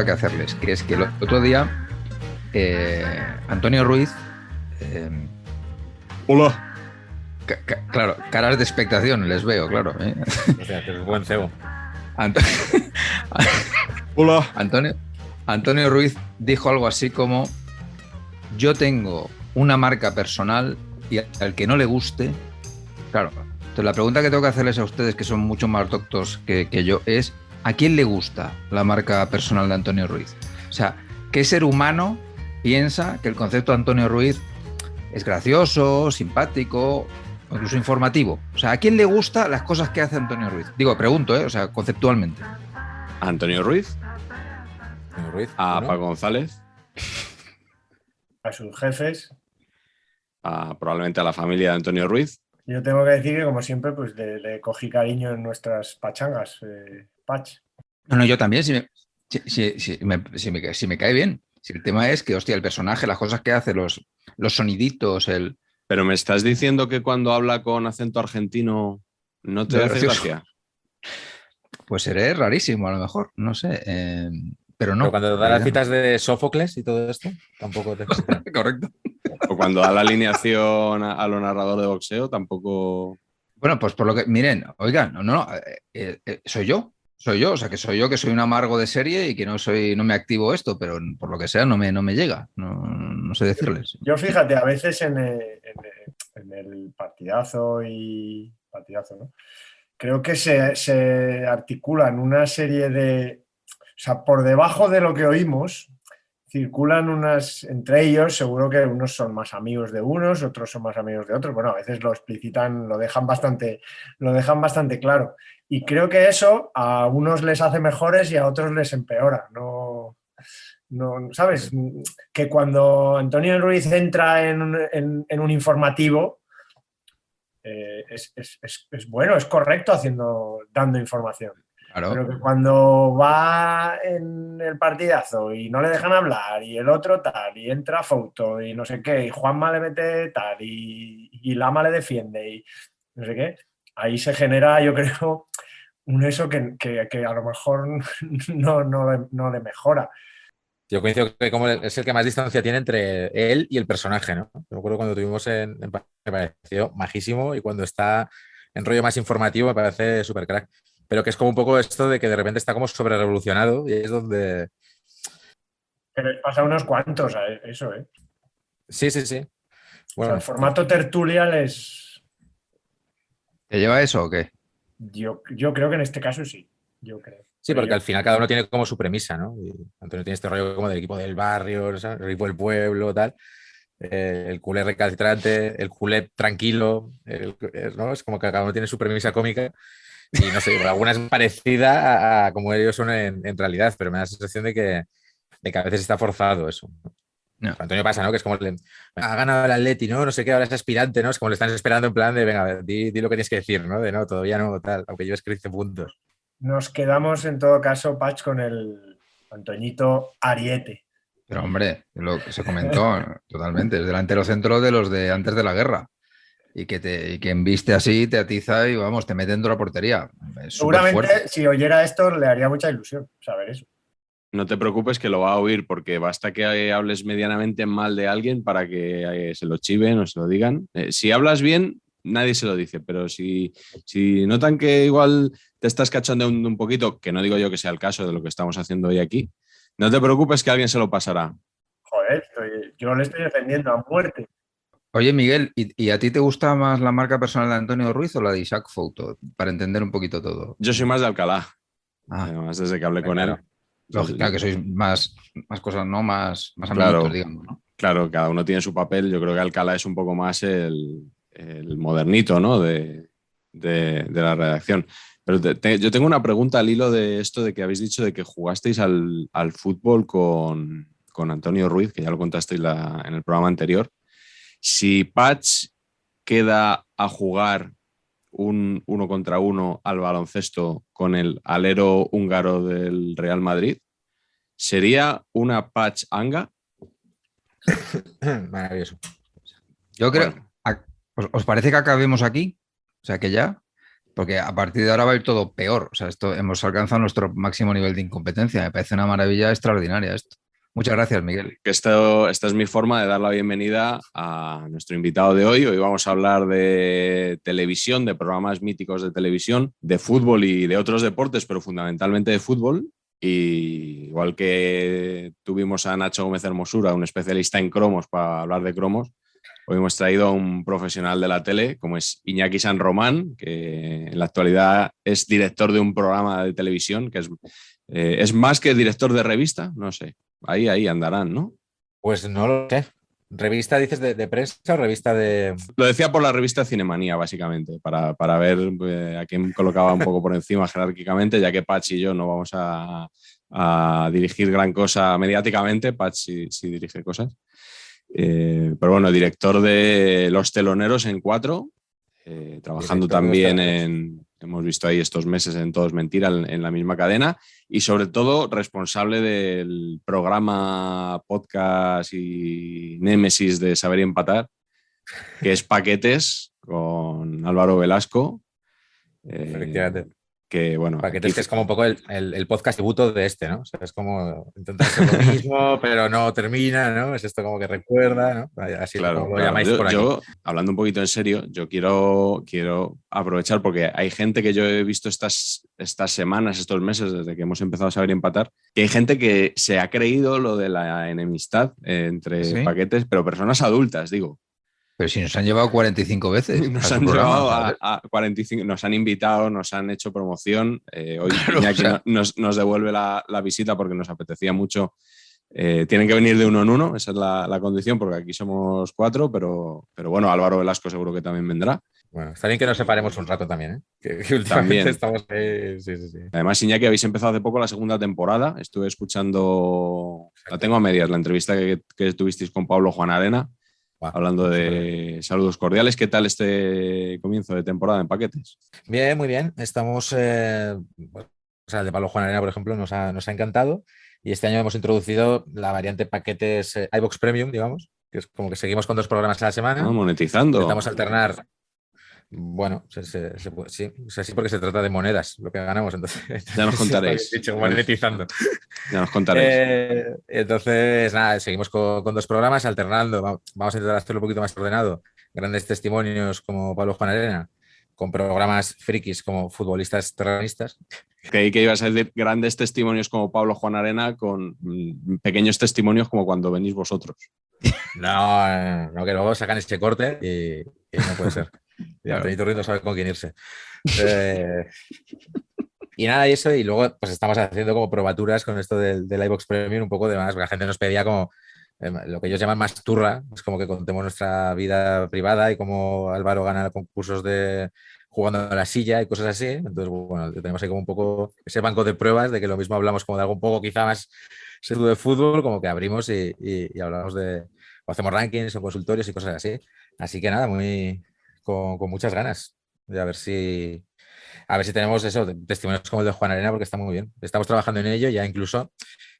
que hacerles, que es que el otro día Antonio Ruiz... Hola. Claro, caras de expectación les veo, claro. O sea, que es buen cebo. Hola. Antonio Ruiz dijo algo así como: yo tengo una marca personal y al que no le guste, claro. Entonces la pregunta que tengo que hacerles a ustedes, que son mucho más doctos que yo, es: ¿a quién le gusta la marca personal de Antonio Ruiz? O sea, ¿qué ser humano piensa que el concepto de Antonio Ruiz es gracioso, simpático, o incluso informativo? O sea, ¿a quién le gustan las cosas que hace Antonio Ruiz? Digo, pregunto, o sea, conceptualmente. Antonio Ruiz. A ¿no? Paco González. A sus jefes. Probablemente a la familia de Antonio Ruiz. Yo tengo que decir que, como siempre, pues le cogí cariño en nuestras pachangas, Patch. No, yo también, si me cae bien. Si el tema es que, hostia, el personaje, las cosas que hace, los soniditos, Pero me estás diciendo que cuando habla con acento argentino no te hace gracia. Pues seré rarísimo, a lo mejor, no sé. Pero no. Pero cuando da las citas de Sófocles y todo esto, tampoco te... Correcto. O cuando da la alineación a lo narrador de boxeo, tampoco... Bueno, pues por lo que... Miren, oigan, soy yo, o sea, que soy yo, que soy un amargo de serie y que no me activo esto, pero por lo que sea no me llega, no sé decirles. Yo fíjate, a veces en el partidazo, ¿no? Creo que se articulan una serie de... O sea, por debajo de lo que oímos, circulan entre ellos, seguro que unos son más amigos de unos, otros son más amigos de otros. Bueno, a veces lo explicitan, lo dejan bastante claro. Y creo que eso a unos les hace mejores y a otros les empeora. No, ¿sabes? Que cuando Antonio Ruiz entra en un informativo, es bueno, es correcto dando información. Claro. Pero que cuando va en el partidazo y no le dejan hablar y el otro tal, y entra Fouto y no sé qué, y Juanma le mete tal, y Lama le defiende y no sé qué, ahí se genera, yo creo, eso que a lo mejor no le mejora. Yo coincido que como es el que más distancia tiene entre él y el personaje, ¿no? Me acuerdo cuando tuvimos me pareció majísimo, y cuando está en rollo más informativo me parece súper crack. Pero que es como un poco esto de que de repente está como sobre revolucionado y es donde... Pero pasa unos cuantos a eso, ¿eh? Sí. Bueno, o sea, el formato tertulia les... ¿Te lleva eso o qué? Yo creo que en este caso sí, yo creo. sí, porque al final cada uno tiene como su premisa, ¿no? Y Antonio tiene este rollo como del equipo del barrio, ¿sabes? El equipo del pueblo, tal. El culé recalcitrante, el culé tranquilo, ¿no? Es como que cada uno tiene su premisa cómica y no sé, alguna es parecida a como ellos son en realidad, pero me da la sensación de que a veces está forzado eso. No. Antonio pasa, ¿no? Que es como ha ganado el Atleti, ¿no? No sé qué, ahora es aspirante, ¿no? Es como le están esperando en plan de, venga, di lo que tienes que decir, ¿no? De no, todavía no, tal, aunque lleves 15 puntos. Nos quedamos en todo caso, Patch, con el Antoñito Ariete. Pero hombre, lo que se comentó totalmente, es delantero centro de los de antes de la guerra. Y que embiste así, te atiza y vamos, te mete dentro de la portería. Es seguramente si oyera esto le haría mucha ilusión saber eso. No te preocupes que lo va a oír, porque basta que hables medianamente mal de alguien para que se lo chiven o se lo digan. Si hablas bien, nadie se lo dice, pero si notan que igual te estás cachondeando un poquito, que no digo yo que sea el caso de lo que estamos haciendo hoy aquí, no te preocupes que alguien se lo pasará. Joder, yo le estoy defendiendo a muerte. Oye, Miguel, ¿y a ti te gusta más la marca personal de Antonio Ruiz o la de Isaac Fouto? Para entender un poquito todo. Yo soy más de Alcalá, Además, desde que hablé con él. Lógica, que sois más cosas, ¿no? Más claro, amiguitos, digamos, ¿no? Claro, cada uno tiene su papel. Yo creo que Alcalá es un poco más el modernito, ¿no? de la redacción. Pero yo tengo una pregunta al hilo de esto de que habéis dicho de que jugasteis al fútbol con Antonio Ruiz, que ya lo contasteis en el programa anterior. Si Patch queda a jugar un 1 contra 1 al baloncesto con el alero húngaro del Real Madrid, ¿sería una Patch Anga? Maravilloso. Yo creo... Bueno. ¿Os parece que acabemos aquí? O sea, que ya... Porque a partir de ahora va a ir todo peor. O sea, hemos alcanzado nuestro máximo nivel de incompetencia. Me parece una maravilla extraordinaria esto. Muchas gracias, Miguel. Esta es mi forma de dar la bienvenida a nuestro invitado de hoy. Hoy vamos a hablar de televisión, de programas míticos de televisión, de fútbol y de otros deportes, pero fundamentalmente de fútbol. Y igual que tuvimos a Nacho Gómez Hermosura, un especialista en cromos, para hablar de cromos, hoy hemos traído a un profesional de la tele, como es Iñaki San Román, que en la actualidad es director de un programa de televisión, que es más que director de revista, no sé. Ahí andarán, ¿no? Pues no lo sé. ¿Revista dices de prensa o revista de...? Lo decía por la revista Cinemanía, básicamente, para ver a quién colocaba un poco por encima jerárquicamente, ya que Patch y yo no vamos a dirigir gran cosa mediáticamente, Patch sí dirige cosas. Pero bueno, director de Los Teloneros en 4, trabajando también hemos visto ahí estos meses en Todo es Mentira, en la misma cadena, y sobre todo responsable del programa, podcast y némesis de Saber y Empatar, que es Paquetes, con Álvaro Velasco. Efectivamente. Que bueno, Paquetes, que es como un poco el podcast tributo de este, ¿no? O sea, es como intentar hacer lo mismo, pero no termina, ¿no? Es esto como que recuerda, ¿no? Así claro, como lo llamáis por aquí. Yo, hablando un poquito en serio, yo quiero aprovechar, porque hay gente que yo he visto estas semanas, estos meses, desde que hemos empezado a Saber y Empatar, que hay gente que se ha creído lo de la enemistad entre ¿Sí? Paquetes, pero personas adultas, digo. Pero si nos han llevado 45 veces. Nos han llevado a 45, nos han invitado, nos han hecho promoción. Hoy claro, Iñaki nos devuelve la visita porque nos apetecía mucho. Tienen que venir de uno en uno, esa es la condición, porque aquí somos 4, pero bueno, Álvaro Velasco seguro que también vendrá. Bueno, está bien que nos separemos un rato también, ¿eh? Que últimamente también estamos ahí. Sí. Además, Iñaki, habéis empezado hace poco la segunda temporada. Estuve escuchando, la tengo a medias, la entrevista que tuvisteis con Pablo Juan Arena. Hablando de saludos cordiales, ¿qué tal este comienzo de temporada en Paquetes? Bien, muy bien. Estamos, o sea, el de Pablo Juan Arena, por ejemplo, nos ha encantado. Y este año hemos introducido la variante Paquetes iVox Premium, digamos, que es como que seguimos con 2 programas a la semana. Monetizando. Intentamos alternar. Bueno, sí, o sea, sí, porque se trata de monedas, lo que ganamos. Entonces, ya nos contaréis. Dicho, monetizando. Ya nos contaréis. Entonces, nada, seguimos con 2 programas alternando. Vamos a intentar hacerlo un poquito más ordenado. Grandes testimonios como Pablo Juan Arena, con programas frikis como Futbolistas Terroristas. Creí que ibas a decir grandes testimonios como Pablo Juan Arena con pequeños testimonios como cuando venís vosotros. No, que luego sacan este corte y no puede ser. Y Antonio Ruiz no sabe con quién irse. Y nada, y eso, y luego pues estamos haciendo como probaturas con esto del iVox Premium, un poco de más, la gente nos pedía como lo que ellos llaman más turra, es como que contemos nuestra vida privada y cómo Álvaro gana concursos de jugando a la silla y cosas así. Entonces, bueno, tenemos ahí como un poco ese banco de pruebas de que lo mismo hablamos como de algo un poco quizá más serio de fútbol, como que abrimos y hablamos o hacemos rankings o consultorios y cosas así. Así que nada, con muchas ganas de a ver si tenemos eso, testimonios como el de Juan Arena, porque está muy bien. Estamos trabajando en ello, ya incluso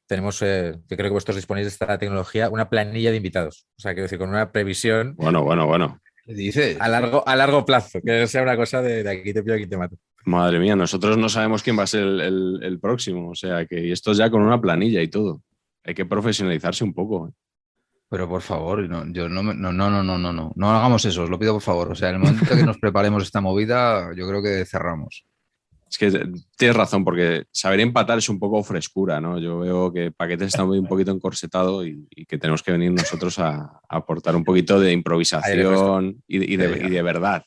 tenemos, que creo que vosotros disponéis de esta tecnología, una planilla de invitados. O sea, quiero decir, con una previsión. Bueno. ¿Qué dices? A largo plazo, que no sea una cosa de aquí te pillo, aquí te mato. Madre mía, nosotros no sabemos quién va a ser el próximo. O sea, que esto es ya con una planilla y todo. Hay que profesionalizarse un poco. Pero por favor, no hagamos eso, os lo pido por favor. O sea, en el momento que nos preparemos esta movida, yo creo que cerramos. Es que tienes razón, porque Saber Empatar es un poco frescura, ¿no? Yo veo que Paquetes está un poquito encorsetado y que tenemos que venir nosotros a aportar un poquito de improvisación y de verdad.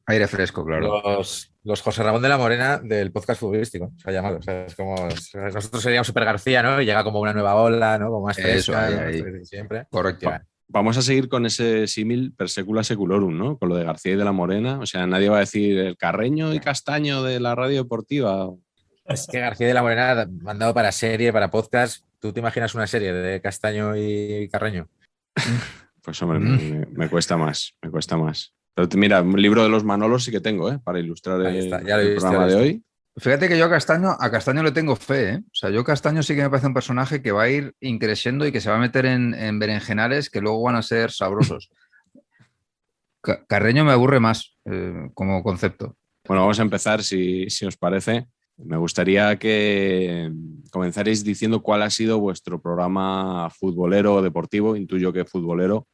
Aire fresco, claro. Los José Ramón de la Morena del podcast futbolístico, se ha llamado. O sea, es como nosotros seríamos Super García, ¿no? Y llega como una nueva ola, ¿no? Como más fresca, eso, ahí. ¿no? Siempre. Correcto. Vamos a seguir con ese símil per secula seculorum, ¿no? Con lo de García y de la Morena. O sea, nadie va a decir el Carreño y Castaño de la radio deportiva. Es que García de la Morena me han dado para serie, para podcast. ¿Tú te imaginas una serie de Castaño y Carreño? Pues hombre, me cuesta más. Pero mira, un libro de los Manolos sí que tengo, para ilustrar el programa de hoy. Fíjate que yo a Castaño le tengo fe, ¿eh? O sea, yo Castaño sí que me parece un personaje que va a ir increciendo y que se va a meter en berenjenales que luego van a ser sabrosos. Carreño me aburre más como concepto. Bueno, vamos a empezar, si os parece. Me gustaría que comenzarais diciendo cuál ha sido vuestro programa futbolero o deportivo, intuyo que futbolero,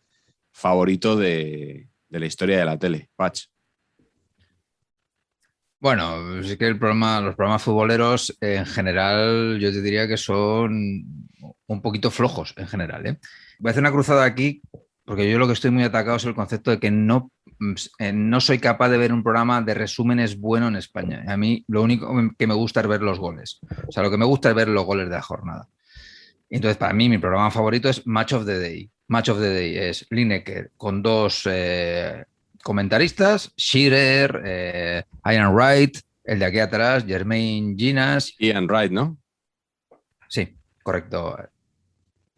favorito de la historia de la tele. Patch. Bueno, sí que los programas futboleros en general yo te diría que son un poquito flojos en general, ¿eh? Voy a hacer una cruzada aquí porque yo lo que estoy muy atacado es el concepto de que no soy capaz de ver un programa de resúmenes bueno en España. A mí lo único que me gusta es ver los goles. O sea, lo que me gusta es ver los goles de la jornada. Entonces, para mí, mi programa favorito es Match of the Day. Match of the Day es Lineker con dos comentaristas, Shearer, Ian Wright, el de aquí atrás, Jermaine Ginas. Ian Wright, ¿no? Sí, correcto.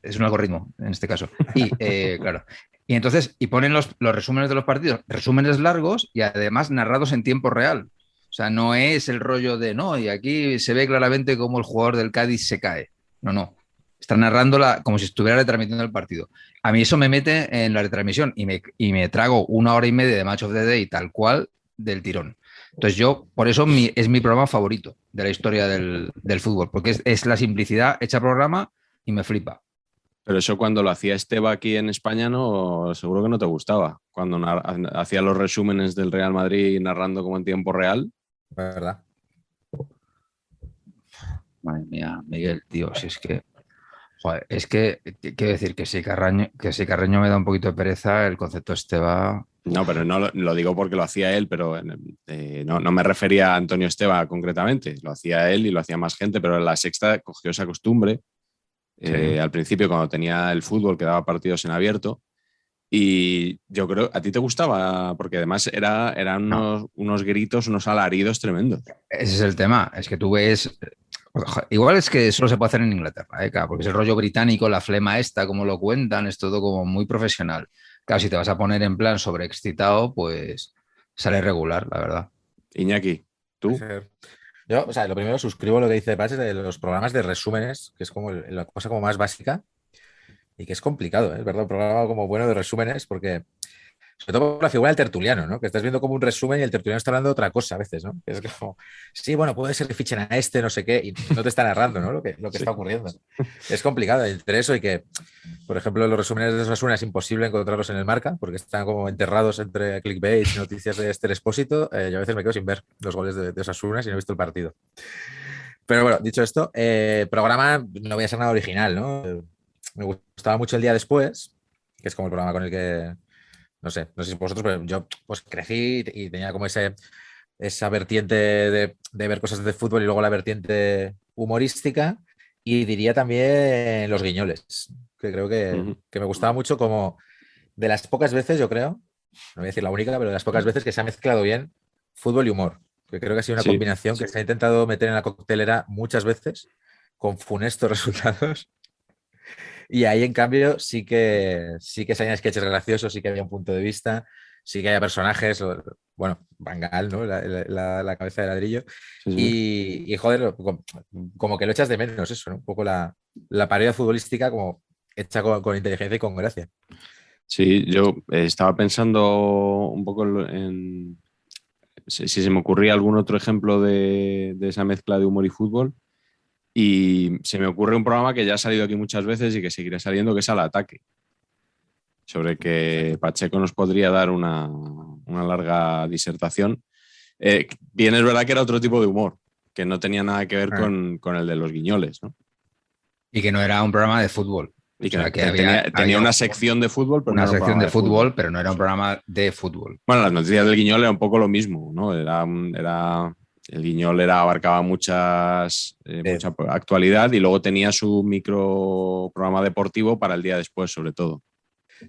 Es un algoritmo en este caso. Y claro. Y entonces, y ponen los resúmenes de los partidos, resúmenes largos y además narrados en tiempo real. O sea, no es el rollo de no, y aquí se ve claramente cómo el jugador del Cádiz se cae. No, no. Está narrándola como si estuviera retransmitiendo el partido. A mí eso me mete en la retransmisión y me trago 1 hora y media de Match of the Day tal cual del tirón. Entonces yo, por eso es mi programa favorito de la historia del fútbol, porque es la simplicidad hecha programa y me flipa. Pero eso cuando lo hacía Esteba aquí en España, no, seguro que no te gustaba. Cuando hacía los resúmenes del Real Madrid narrando como en tiempo real. ¿Verdad? Madre mía, Miguel, tío, si es que... Joder, es que quiero decir que si Carreño me da un poquito de pereza, el concepto Esteba... No, pero no lo digo porque lo hacía él, pero no me refería a Antonio Esteba concretamente. Lo hacía él y lo hacía más gente, pero en La Sexta cogió esa costumbre. Sí. Al principio, cuando tenía el fútbol, que daba partidos en abierto. Y yo creo, ¿a ti te gustaba? Porque además eran unos gritos, unos alaridos tremendos. Ese es el tema. Es que tú ves... Igual es que solo se puede hacer en Inglaterra, claro, porque es el rollo británico, la flema esta, como lo cuentan, es todo como muy profesional. Claro, si te vas a poner en plan sobreexcitado, pues sale regular, la verdad. Iñaki, ¿tú? Yo, o sea, lo primero suscribo lo que dice Paz de los programas de resúmenes, que es como la cosa como más básica y que es complicado, ¿eh? Es verdad, un programa como bueno de resúmenes, porque sobre todo por la figura del tertuliano, ¿no? Que estás viendo como un resumen y el tertuliano está hablando de otra cosa a veces, ¿no? Que es como, sí, bueno, puede ser que fichen a este, no sé qué, y no te está narrando, ¿no? Lo que sí. Está ocurriendo. Es complicado entre eso y que, por ejemplo, los resúmenes de Osasuna es imposible encontrarlos en el Marca, porque están como enterrados entre clickbait y noticias de Esther Expósito. Yo a veces me quedo sin ver los goles de Osasuna si no he visto el partido. Pero bueno, dicho esto, programa no voy a ser nada original, ¿no? Me gustaba mucho El Día Después, que es como el programa con el que no sé si vosotros, pero yo pues crecí y tenía como esa vertiente de ver cosas de fútbol y luego la vertiente humorística, y diría también Los Guiñoles, que creo que me gustaba mucho, como de las pocas veces, yo creo, no voy a decir la única, pero de las pocas veces que se ha mezclado bien fútbol y humor, que creo que ha sido una combinación que se ha intentado meter en la coctelera muchas veces con funestos resultados. Y ahí, en cambio, sí que salían sketches graciosos, sí que había un punto de vista, sí que había personajes, bueno, Van Gaal, ¿no? La cabeza de ladrillo. Sí. Y joder, como que lo echas de menos eso, ¿no? Un poco la parodia futbolística como hecha con inteligencia y con gracia. Sí, yo estaba pensando un poco en si se me ocurría algún otro ejemplo de esa mezcla de humor y fútbol. Y se me ocurre un programa que ya ha salido aquí muchas veces y que seguirá saliendo, que es Al Ataque, sobre que Pacheco nos podría dar una larga disertación. Bien, es verdad que era otro tipo de humor, que no tenía nada que ver con el de Los Guiñoles, ¿no? Y que no era un programa de fútbol. Y que, tenía una sección de fútbol, pero una no sección de fútbol, pero no era un programa de fútbol. Bueno, las noticias del Guiñol era un poco lo mismo, ¿no? El Guiñol abarcaba mucha actualidad y luego tenía su micro programa deportivo para el día después, sobre todo.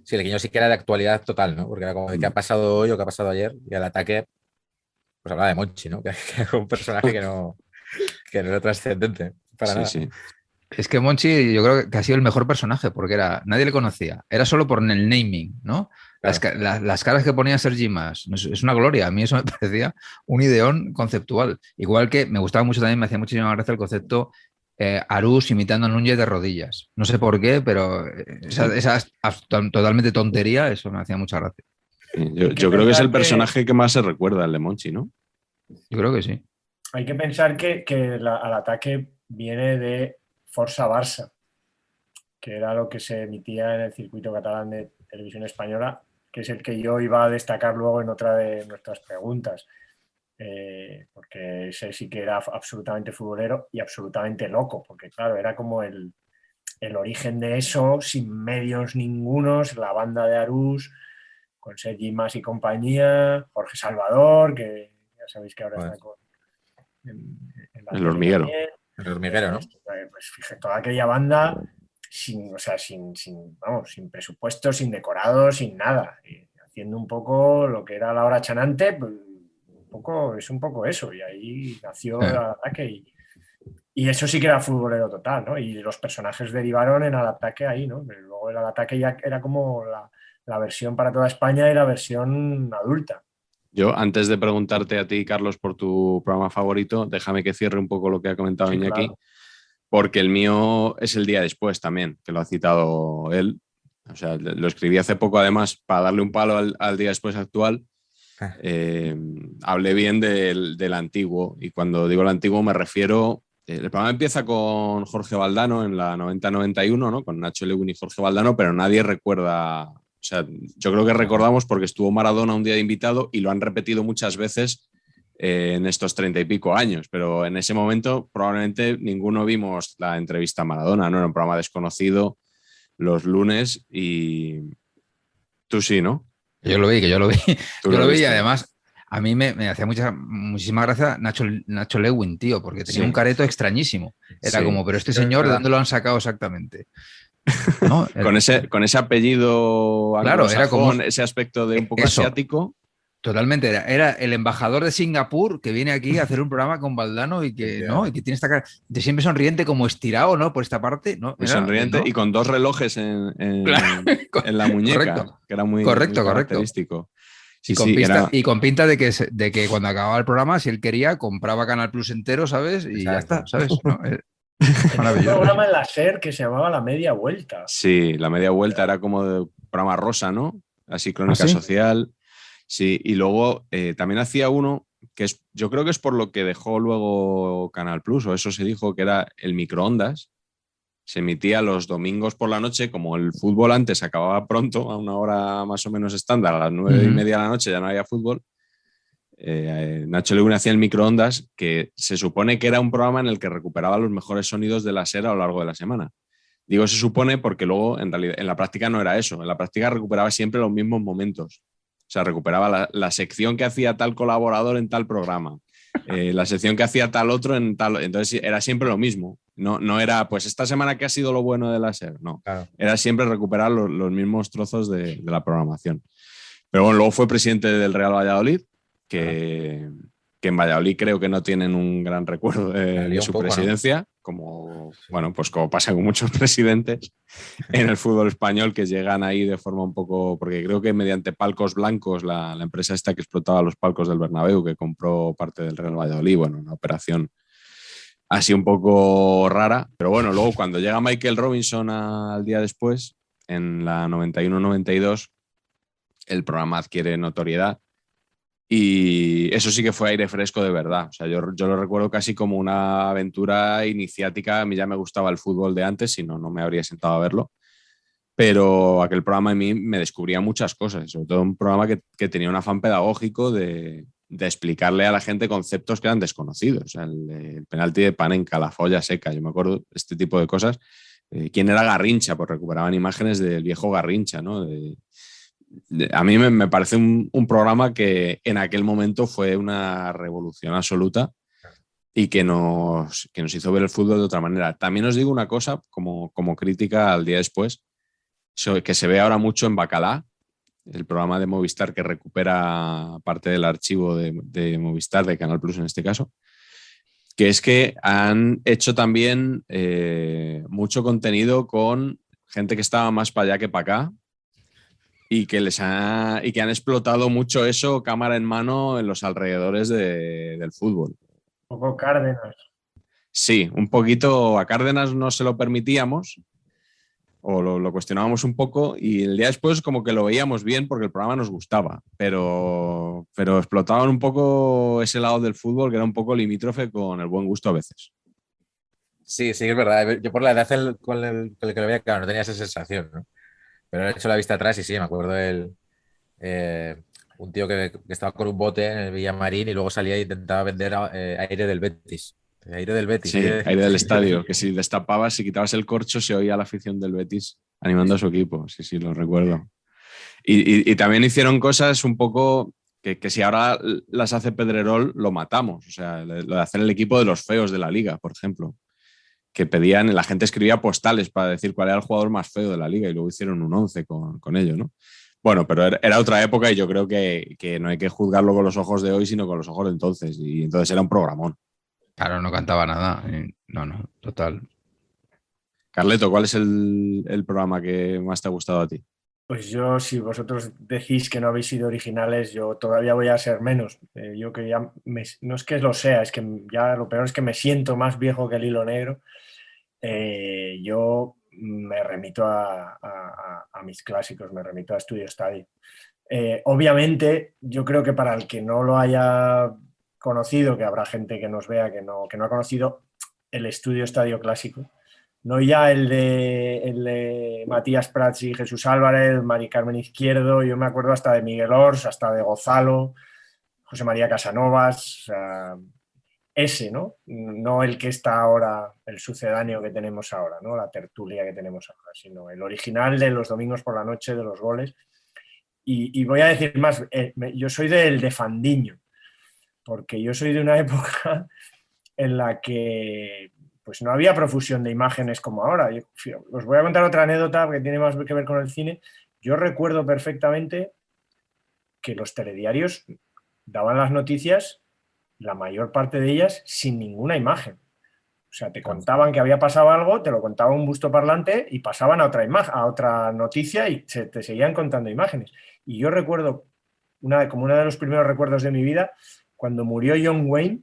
Sí, el Guiñol sí que era de actualidad total, ¿no? Porque era como de qué ha pasado hoy o qué ha pasado ayer, y Al Ataque pues hablaba de Monchi, ¿no? Que era un personaje que no era trascendente para nada. Sí. Es que Monchi yo creo que ha sido el mejor personaje porque nadie le conocía. Era solo por el naming, ¿no? Claro. Las caras que ponía Sergi Mas. Es una gloria. A mí eso me parecía un ideón conceptual. Igual que me gustaba mucho también, me hacía muchísima gracia el concepto Arús imitando a Núñez de rodillas. No sé por qué, pero esa totalmente tontería, eso me hacía mucha gracia. Yo creo que es el personaje que más se recuerda, el de Monchi, ¿no? Yo creo que sí. Hay que pensar que al ataque viene de Força Barça, que era lo que se emitía en el circuito catalán de televisión española, que es el que yo iba a destacar luego en otra de nuestras preguntas. Porque ese sí que era absolutamente futbolero y absolutamente loco, porque claro, era como el origen de eso, sin medios ningunos, la banda de Arús, con Sergi Mas y compañía, Jorge Salvador, que ya sabéis que ahora está en la El tele hormiguero. también. El hormiguero, ¿no? Pues fíjate, toda aquella banda vamos, sin presupuesto, sin decorado, sin nada, haciendo un poco lo que era la hora chanante, pues, es un poco eso, y ahí nació el ataque y eso sí que era futbolero total, ¿no? Y los personajes derivaron en al ataque ahí, ¿no? Pero luego el ataque ya era como la versión para toda España y la versión adulta. Yo, antes de preguntarte a ti, Carlos, por tu programa favorito, déjame que cierre un poco lo que ha comentado Sí, Iñaki, claro. porque el mío es el día después también, que lo ha citado él. O sea, lo escribí hace poco, además, para darle un palo al día después actual. Hablé bien del antiguo, y cuando digo el antiguo me refiero. El programa empieza con Jorge Valdano en la 90-91, ¿no? Con Nacho Lewin y Jorge Valdano, pero nadie recuerda. O sea, yo creo que recordamos porque estuvo Maradona un día de invitado y lo han repetido muchas veces en estos 30 y pico años, pero en ese momento probablemente ninguno vimos la entrevista a Maradona, ¿no? Era un programa desconocido los lunes y tú sí, ¿no? Yo lo vi, que yo lo vi. Tú Yo lo lo vi y viste. además a mí me hacía muchísima gracia Nacho Lewin, tío, porque tenía Sí. un careto extrañísimo. Era Sí. como, pero este Sí, es señor, ¿de verdad. dónde lo han sacado exactamente? ¿No? Con ese apellido Claro, era como anglosajón, ese aspecto de un poco eso, asiático. totalmente. Era el embajador de Singapur que viene aquí a hacer un programa con Valdano y que, Yeah. ¿no? Y que tiene esta cara de siempre sonriente, como estirado, ¿no? Por esta parte, ¿no? Muy Era, sonriente, ¿no? y con dos relojes en Claro, la muñeca, correcto, que era muy, muy correcto. característico. Sí, era. Y con pinta de que cuando acababa el programa, si él quería, compraba Canal Plus entero, ¿sabes? Y ya está, Exacto. ¿sabes? ¿No? Tenía un Maravilloso. programa en la SER que se llamaba La Media Vuelta. Sí, la media vuelta era como de programa rosa, ¿no? Así, ¿Ah, crónica sí? social. Sí, y luego también hacía uno que yo creo que es por lo que dejó luego Canal Plus, o eso se dijo, que era el microondas. Se emitía los domingos por la noche, como el fútbol antes acababa pronto, a una hora más o menos estándar, a las 9:30 de la noche ya no había fútbol. Nacho Lewin hacía el microondas, que se supone que era un programa en el que recuperaba los mejores sonidos de la SER a lo largo de la semana. Digo se supone porque luego en realidad en la práctica no era eso. En la práctica recuperaba siempre los mismos momentos. O sea, recuperaba la sección que hacía tal colaborador en tal programa, la sección que hacía tal otro en tal. Entonces era siempre lo mismo. No era, pues esta semana que ha sido lo bueno de la SER. No. Claro. Era siempre recuperar los mismos trozos de la programación. Pero bueno, luego fue presidente del Real Valladolid, que en Valladolid creo que no tienen un gran recuerdo de su presidencia, ¿no? Como, bueno, pues como pasa con muchos presidentes en el fútbol español que llegan ahí de forma un poco, porque creo que mediante Palcos Blancos, la empresa esta que explotaba los palcos del Bernabéu, que compró parte del Real Valladolid, bueno, una operación así un poco rara, pero bueno, luego cuando llega Michael Robinson al día después, en la 91-92, el programa adquiere notoriedad. Y eso sí que fue aire fresco de verdad. O sea, yo lo recuerdo casi como una aventura iniciática. A mí ya me gustaba el fútbol de antes, si no, no me habría sentado a verlo. Pero aquel programa a mí me descubría muchas cosas. Sobre todo un programa que tenía un afán pedagógico de explicarle a la gente conceptos que eran desconocidos. O sea, el penalti de Panenka, la folla seca, yo me acuerdo este tipo de cosas. ¿Quién era Garrincha? Pues recuperaban imágenes del viejo Garrincha, ¿no? A mí me parece un programa que en aquel momento fue una revolución absoluta y que nos hizo ver el fútbol de otra manera. También os digo una cosa como crítica al día después, que se ve ahora mucho en Bacalá, el programa de Movistar que recupera parte del archivo de Movistar, de Canal Plus en este caso, que es que han hecho también mucho contenido con gente que estaba más para allá que para acá, y que han explotado mucho eso cámara en mano en los alrededores del fútbol. Un poco Cárdenas. Sí, un poquito. A Cárdenas no se lo permitíamos, o lo cuestionábamos un poco y el día después como que lo veíamos bien porque el programa nos gustaba, pero explotaban un poco ese lado del fútbol que era un poco limítrofe con el buen gusto a veces. Sí, sí, es verdad. Yo por la edad con el que lo veía, claro, no tenía esa sensación, ¿no? Pero he hecho la vista atrás y sí, me acuerdo un tío que estaba con un bote en el Villamarín y luego salía e intentaba vender aire del Betis. Aire del Betis. Sí, aire del estadio, que si destapabas, si quitabas el corcho, se oía la afición del Betis animando a su equipo. Sí, sí, lo recuerdo. Y también hicieron cosas un poco que si ahora las hace Pedrerol, lo matamos. O sea, lo de hacer el equipo de los feos de la liga, por ejemplo. Que pedían, la gente escribía postales para decir cuál era el jugador más feo de la liga y luego hicieron un 11 con ello, ¿no? Bueno, pero era otra época y yo creo que no hay que juzgarlo con los ojos de hoy, sino con los ojos de entonces. Y entonces era un programón. Claro, no cantaba nada. No, total. Carleto, ¿cuál es el programa que más te ha gustado a ti? Pues yo, si vosotros decís que no habéis sido originales, yo todavía voy a ser menos. Yo que ya no es que lo sea, es que ya lo peor es que me siento más viejo que el hilo negro. Yo me remito a mis clásicos, me remito a Estudio Estadio. Obviamente, yo creo que para el que no lo haya conocido, que habrá gente que nos vea que no ha conocido el Estudio Estadio clásico, no ya el de Matías Prats y Jesús Álvarez, Mari Carmen Izquierdo, yo me acuerdo hasta de Miguel Ors, hasta de Gonzalo, José María Casanovas, o sea, ese, ¿no? No el que está ahora, el sucedáneo que tenemos ahora, ¿no? La tertulia que tenemos ahora, sino el original de los domingos por la noche, de los goles. Y voy a decir más, yo soy del de Fandiño, porque yo soy de una época en la que pues no había profusión de imágenes como ahora. Os voy a contar otra anécdota que tiene más que ver con el cine. Yo recuerdo perfectamente que los telediarios daban las noticias, la mayor parte de ellas, sin ninguna imagen. O sea, te contaban que había pasado algo, te lo contaba un busto parlante y pasaban a otra imagen, a otra noticia y te seguían contando imágenes. Y yo recuerdo, como uno de los primeros recuerdos de mi vida, cuando murió John Wayne,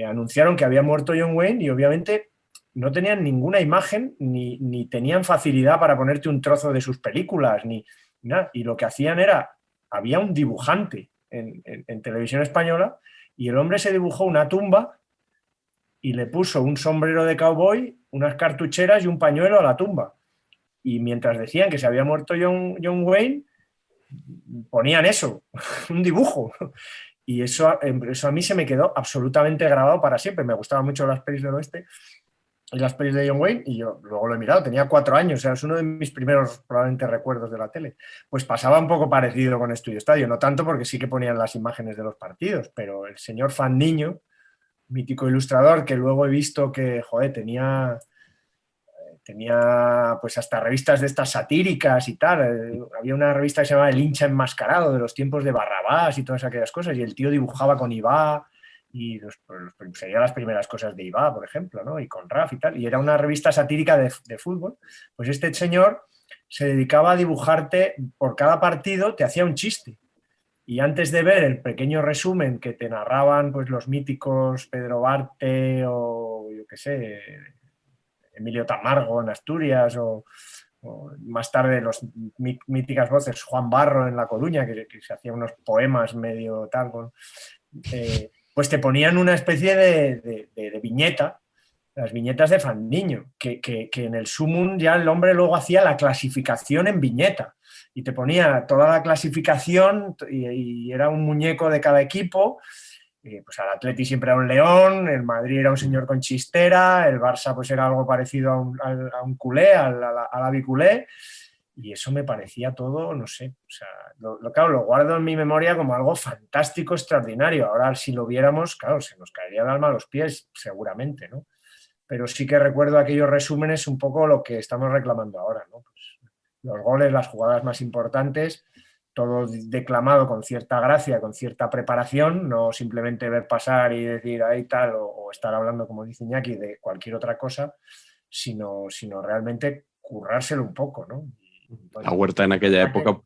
anunciaron que había muerto John Wayne y obviamente no tenían ninguna imagen ni tenían facilidad para ponerte un trozo de sus películas, ni nada. Y lo que hacían era, había un dibujante en televisión española y el hombre se dibujó una tumba y le puso un sombrero de cowboy, unas cartucheras y un pañuelo a la tumba. Y mientras decían que se había muerto John Wayne, ponían eso, un dibujo. Y eso a mí se me quedó absolutamente grabado para siempre. Me gustaban mucho las pelis del oeste y las pelis de John Wayne, y yo luego lo he mirado, tenía 4 años, o sea, es uno de mis primeros probablemente recuerdos de la tele. Pues pasaba un poco parecido con Estudio Estadio, no tanto porque sí que ponían las imágenes de los partidos, pero el señor Fandiño, mítico ilustrador, que luego he visto que, joder, tenía pues hasta revistas de estas satíricas y tal. Había una revista que se llamaba El hincha enmascarado, de los tiempos de Barrabás y todas aquellas cosas, y el tío dibujaba con Ibá y serían las primeras cosas de Ibá, por ejemplo, ¿no? Y con Raf y tal, y era una revista satírica de fútbol. Pues este señor se dedicaba a dibujarte, por cada partido te hacía un chiste. Y antes de ver el pequeño resumen que te narraban pues los míticos Pedro Barte o yo qué sé, Emilio Tamargo en Asturias o más tarde los míticas voces Juan Barro en La Coruña, que se hacía unos poemas medio tal, pues te ponían una especie de viñeta, las viñetas de Fandiño, que en el Sumum ya el hombre luego hacía la clasificación en viñeta y te ponía toda la clasificación y era un muñeco de cada equipo. Pues el Atleti siempre era un león, el Madrid era un señor con chistera, el Barça pues era algo parecido a un culé, al abiculé, y eso me parecía todo, no sé, o sea, claro, lo guardo en mi memoria como algo fantástico, extraordinario. Ahora si lo viéramos, claro, se nos caería el alma a los pies, seguramente, ¿no? Pero sí que recuerdo aquellos resúmenes un poco lo que estamos reclamando ahora, ¿no? Pues los goles, las jugadas más importantes, todo declamado con cierta gracia, con cierta preparación, no simplemente ver pasar y decir ahí tal, o estar hablando, como dice Iñaki, de cualquier otra cosa, sino realmente currárselo un poco, ¿no? La Huerta en aquella época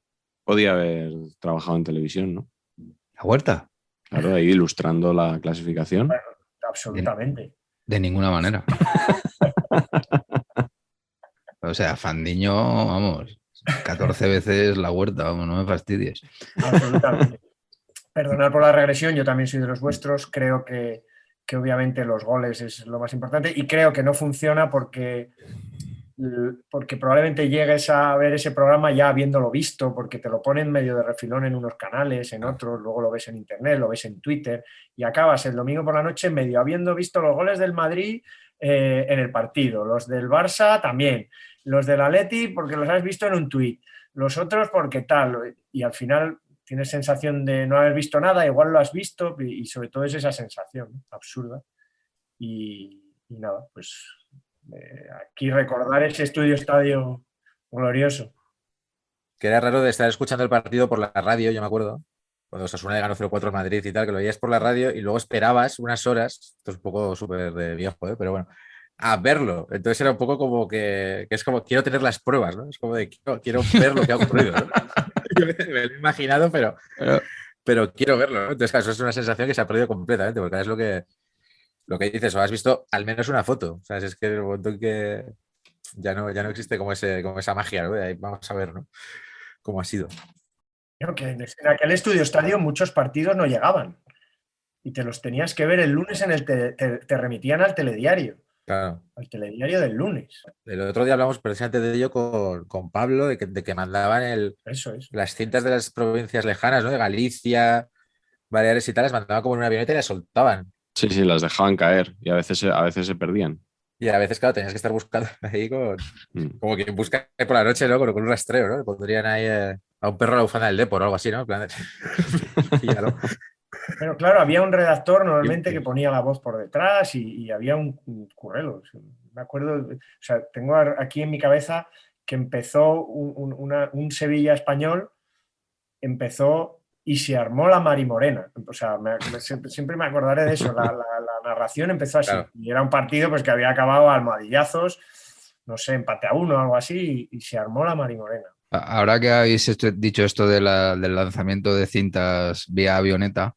podía haber trabajado en televisión, ¿no? ¿La Huerta? Claro, ahí ilustrando la clasificación. Bueno, absolutamente. De ninguna manera. O sea, Fandiño, vamos, 14 veces la Huerta, vamos, no me fastidies. Absolutamente. Perdonad por la regresión, yo también soy de los vuestros. Creo que obviamente los goles es lo más importante y creo que no funciona porque probablemente llegues a ver ese programa ya habiéndolo visto, porque te lo ponen medio de refilón en unos canales, en otros, luego lo ves en internet, lo ves en Twitter y acabas el domingo por la noche medio habiendo visto los goles del Madrid en el partido, los del Barça también, los del Atleti porque los has visto en un tuit, los otros porque tal, y al final tienes sensación de no haber visto nada, igual lo has visto y sobre todo es esa sensación, ¿no? Absurda y nada, pues aquí recordar ese estadio glorioso. Que era raro de estar escuchando el partido por la radio, yo me acuerdo, cuando Osasuna ganó 0-4 en Madrid y tal, que lo veías por la radio y luego esperabas unas horas, esto es un poco súper de viejo, pero bueno, a verlo. Entonces era un poco como que es como, quiero tener las pruebas, ¿no? Es como de, quiero ver lo que ha ocurrido, ¿no? Me lo he imaginado, pero quiero verlo, ¿no? Entonces, claro, eso es una sensación que se ha perdido completamente, porque es lo que dices, o has visto al menos una foto. O sea, es que el momento en que ya no existe como esa magia, ¿no? De ahí vamos a ver, ¿no? Cómo ha sido. Creo que en aquel estadio muchos partidos no llegaban y te los tenías que ver el lunes te remitían al telediario. Claro. Al telediario del lunes. El otro día hablamos precisamente de ello con Pablo, de que mandaban las cintas de las provincias lejanas, ¿no? De Galicia, Baleares y tal, las mandaban como en una avioneta y las soltaban. Sí, las dejaban caer y a veces se perdían. Y a veces, claro, tenías que estar buscando ahí como quien busca por la noche, ¿no? Con un rastreo, ¿no? Le pondrían ahí a un perro a la bufanda del Depor o algo así, ¿no? En plan de... Pero claro, había un redactor normalmente que ponía la voz por detrás y había un currelo. Me acuerdo, o sea, tengo aquí en mi cabeza que empezó un Sevilla español, empezó y se armó la Marimorena. O sea, siempre me acordaré de eso. La narración empezó así. Claro. Y era un partido pues, que había acabado a almohadillazos, no sé, empate a 1 o algo así, y se armó la Marimorena. Ahora que habéis dicho esto del lanzamiento de cintas vía avioneta,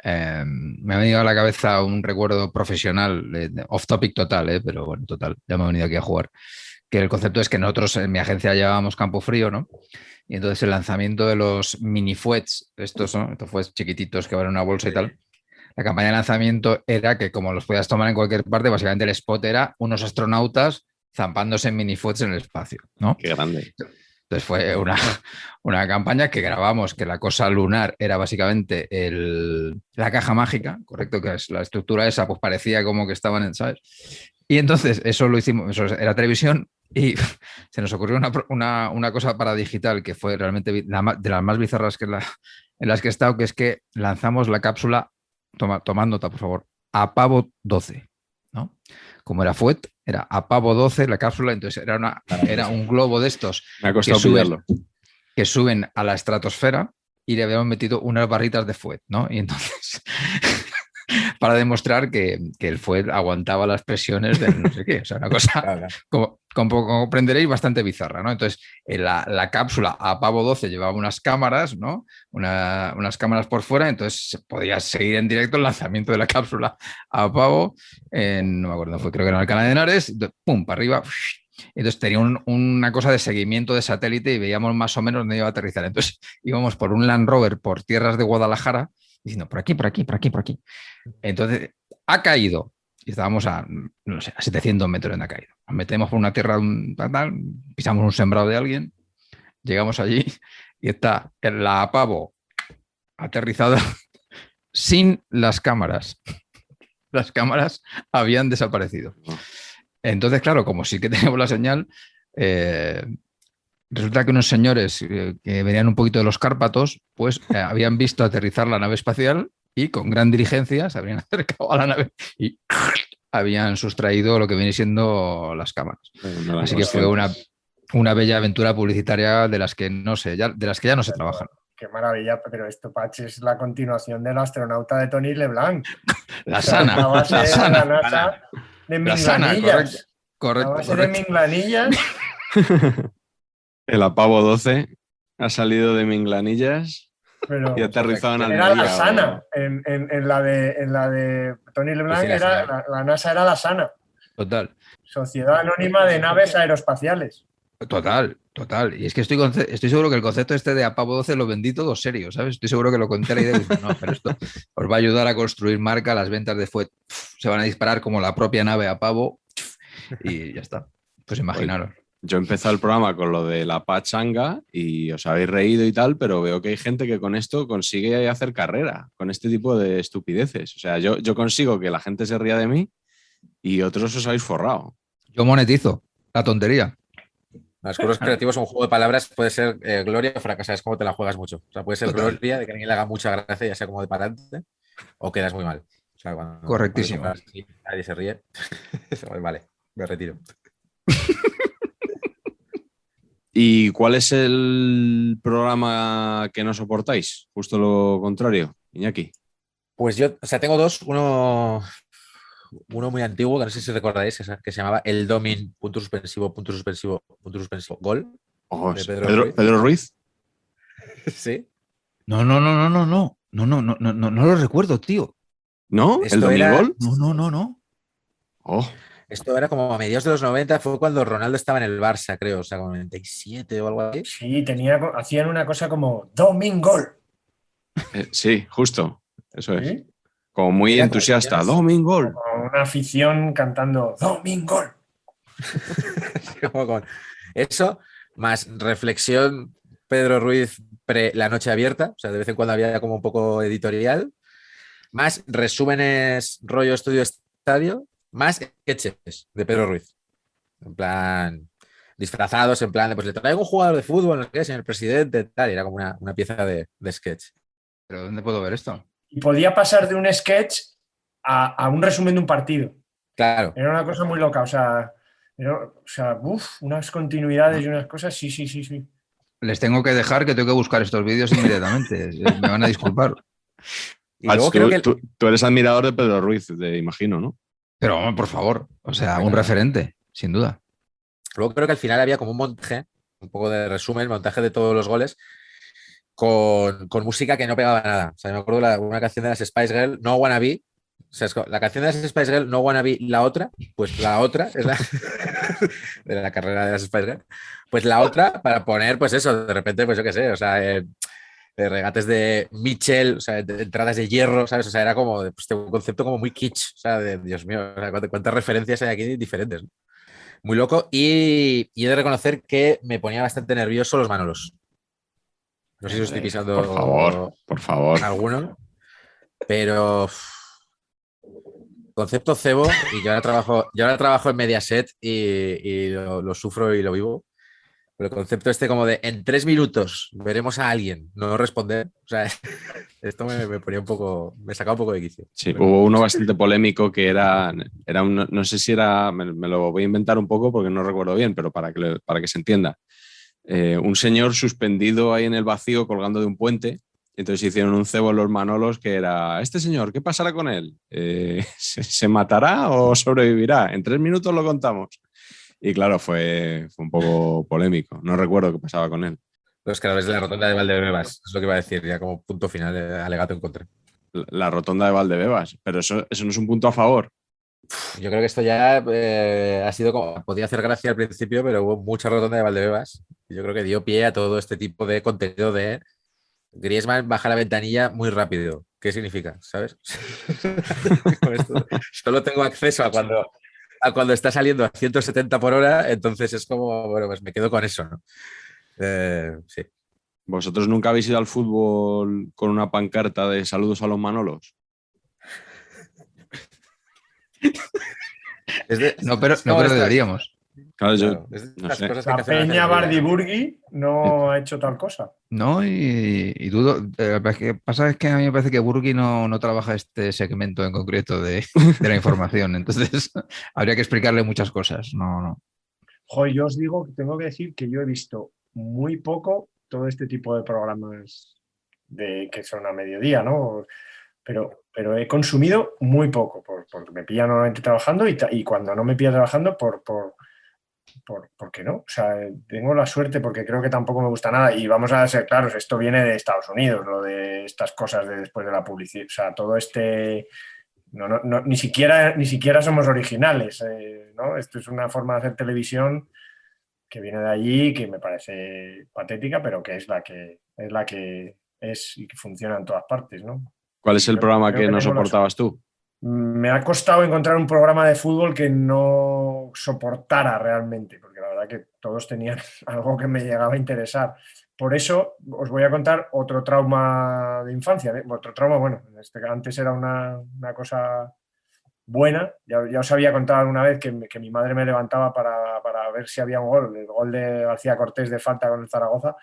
me ha venido a la cabeza un recuerdo profesional, off topic total, pero bueno, total, ya me he venido aquí a jugar. Que el concepto es que nosotros en mi agencia llevábamos campo frío, ¿no? Y entonces el lanzamiento de los mini fuets, estos fuets chiquititos que van en una bolsa y tal, la campaña de lanzamiento era que como los podías tomar en cualquier parte, básicamente el spot era unos astronautas zampándose en mini fuets en el espacio, ¿no? Qué grande. Entonces fue una campaña que grabamos, que la cosa lunar era básicamente la caja mágica, correcto, que es la estructura esa, pues parecía como que estaban en, ¿sabes? Y entonces eso lo hicimos, eso era televisión y se nos ocurrió una cosa para digital que fue realmente de las más bizarras en las que he estado, que es que lanzamos la cápsula, tomad nota, por favor, Apavo 12, ¿no? Como era FUET, era Apavo 12 la cápsula, entonces era un globo de estos que suben a la estratosfera y le habíamos metido unas barritas de FUET, ¿no? Y entonces, para demostrar que el FUET aguantaba las presiones de no sé qué, o sea, una cosa, como comprenderéis, bastante bizarra, ¿no? Entonces, la cápsula Apavo 12 llevaba unas cámaras, ¿no? Unas cámaras por fuera, entonces podías seguir en directo el lanzamiento de la cápsula Apavo, no me acuerdo, creo que era en Alcalá de Henares, pum, para arriba. Entonces tenía una cosa de seguimiento de satélite y veíamos más o menos dónde iba a aterrizar. Entonces íbamos por un Land Rover por tierras de Guadalajara diciendo por aquí, por aquí, por aquí, por aquí. Entonces ha caído y estábamos a 700 metros en la caída. Nos metemos por una tierra, pisamos un sembrado de alguien, llegamos allí y está la Apavo aterrizada sin las cámaras. Las cámaras habían desaparecido. Entonces, claro, como sí que tenemos la señal, resulta que unos señores que venían un poquito de los Cárpatos, pues habían visto aterrizar la nave espacial y con gran diligencia se habrían acercado a la nave y habían sustraído lo que viene siendo las cámaras. Así que fue una bella aventura publicitaria de las que no sé, de las que ya no se trabajan. Qué maravilla, pero esto, Patch, es la continuación del astronauta de Tony LeBlanc. La sana. La base la sana, de la NASA de Minglanillas. Correcto. La base de Minglanillas. El Apavo 12 ha salido de Minglanillas y ha aterrizado en Almería. Era la sana. En la de Tony LeBlanc, la NASA era la sana. Total. Sociedad Anónima de Naves Aeroespaciales. Total. Y es que estoy seguro que el concepto este de a pavo 12 lo vendí todo serio, ¿sabes? Estoy seguro que lo conté a la idea y dije, no, pero esto os va a ayudar a construir marca, las ventas de FUET se van a disparar como la propia nave a pavo y ya está. Pues imaginaros. Yo he empezado el programa con lo de la pachanga y os habéis reído y tal, pero veo que hay gente que con esto consigue hacer carrera, con este tipo de estupideces. O sea, yo consigo que la gente se ría de mí y otros os habéis forrado. Yo monetizo la tontería. Los curros creativos, un juego de palabras, puede ser gloria o fracasar, es como te la juegas mucho. O sea, puede ser Total. gloria de que a alguien le haga mucha gracia, ya sea como de parante, o quedas muy mal. O sea, Correctísimo. cuando nadie se ríe, vale, me retiro. ¿Y cuál es el programa que no soportáis? Justo lo contrario, Iñaki. Pues yo, o sea, tengo dos. Uno muy antiguo, que no sé si recordáis, que se llamaba El Domin, punto suspensivo, gol. Oh, De Pedro Ruiz. Pedro Ruiz. Sí. No lo recuerdo, tío. ¿No? Esto ¿El Domingol? No. Oh, Esto era como a mediados de los 90, fue cuando Ronaldo estaba en el Barça, creo, o sea, como 97 o algo así. Sí, hacían una cosa como Domingol. sí, justo. Eso es. ¿Sí? Como muy Mira, entusiasta. Domingol. Con una afición cantando Domingol. Como con eso, más reflexión Pedro Ruiz pre La Noche Abierta, o sea, de vez en cuando había como un poco editorial, más resúmenes rollo estudio estadio, más sketches de Pedro Ruiz. En plan, disfrazados, en plan de, pues le traigo un jugador de fútbol, no sé qué, señor presidente, tal, y era como una pieza de sketch. ¿Pero dónde puedo ver esto? Y podía pasar de un sketch a un resumen de un partido. Claro. Era una cosa muy loca, unas continuidades y unas cosas, sí. Les tengo que dejar que tengo que buscar estos vídeos inmediatamente. Me van a disculpar. Y luego creo que tú eres admirador de Pedro Ruiz, imagino, ¿no? Pero vamos, por favor. O sea, Venga. un referente, sin duda. Luego creo que al final había como un montaje, un poco de resumen, montaje de todos los goles, con música que no pegaba nada. O sea, me acuerdo una canción de las Spice Girls, No Wanna Be. O sea, la canción de las Spice Girls, No Wanna Be, la otra, pues la otra es la de la carrera de las Spice Girls. Pues la otra, para poner, pues eso, de repente, pues yo qué sé, o sea, de regates de Mitchell, o sea, de entradas de hierro, ¿sabes? O sea, era como pues, un concepto como muy kitsch, o sea, de Dios mío, o sea, cuántas referencias hay aquí diferentes, ¿no? Muy loco. Y he de reconocer que me ponía bastante nervioso los Manolos. No sé si os estoy pisando por favor. alguno, pero concepto cebo, y yo ahora trabajo en Mediaset y lo sufro y lo vivo. Pero el concepto este como de en 3 minutos veremos a alguien no responder, o sea, esto me ponía un poco, me sacaba un poco de quicio. Sí, hubo uno bastante polémico que era no sé si era, me lo voy a inventar un poco porque no recuerdo bien, pero para que se entienda. Un señor suspendido ahí en el vacío colgando de un puente, y entonces hicieron un cebo en los Manolos que era, este señor, ¿qué pasará con él? ¿Se matará o sobrevivirá? En 3 minutos lo contamos. Y claro, fue un poco polémico. No recuerdo qué pasaba con él. Los creadores de la rotonda de Valdebebas, es lo que iba a decir, ya como punto final, alegato en contra. La rotonda de Valdebebas, pero eso no es un punto a favor. Yo creo que esto ya ha sido como, podía hacer gracia al principio, pero hubo mucha rotonda de Valdebebas. Y yo creo que dio pie a todo este tipo de contenido de Griezmann baja la ventanilla muy rápido. ¿Qué significa? ¿Sabes? Solo tengo acceso a cuando está saliendo a 170 por hora, entonces es como, bueno, pues me quedo con eso, ¿no? Sí. ¿Vosotros nunca habéis ido al fútbol con una pancarta de saludos a los Manolos? No, pero deberíamos. Claro, no sé. La Peña Bardiburgui no ha hecho tal cosa. No, y dudo. Lo que pasa es que a mí me parece que Burgi no trabaja este segmento en concreto de la información. Entonces, habría que explicarle muchas cosas. No. Joder, yo os digo que tengo que decir que yo he visto muy poco todo este tipo de programas que son a mediodía, ¿no? Pero he consumido muy poco, porque me pilla normalmente trabajando y cuando no me pilla trabajando, porque no. O sea, tengo la suerte porque creo que tampoco me gusta nada. Y vamos a ser claros, esto viene de Estados Unidos, lo de estas cosas de después de la publicidad. O sea, todo este ni siquiera somos originales, ¿no? Esto es una forma de hacer televisión que viene de allí, que me parece patética, pero que es la que es y que funciona en todas partes, ¿no? ¿Cuál es el programa que no tengo soportabas tú? Me ha costado encontrar un programa de fútbol que no soportara realmente, porque la verdad que todos tenían algo que me llegaba a interesar. Por eso os voy a contar otro trauma de infancia. Otro trauma, bueno, antes era una cosa buena. Ya os había contado alguna vez que mi madre me levantaba para ver si había un gol, el gol de García Cortés de falta con el Zaragoza.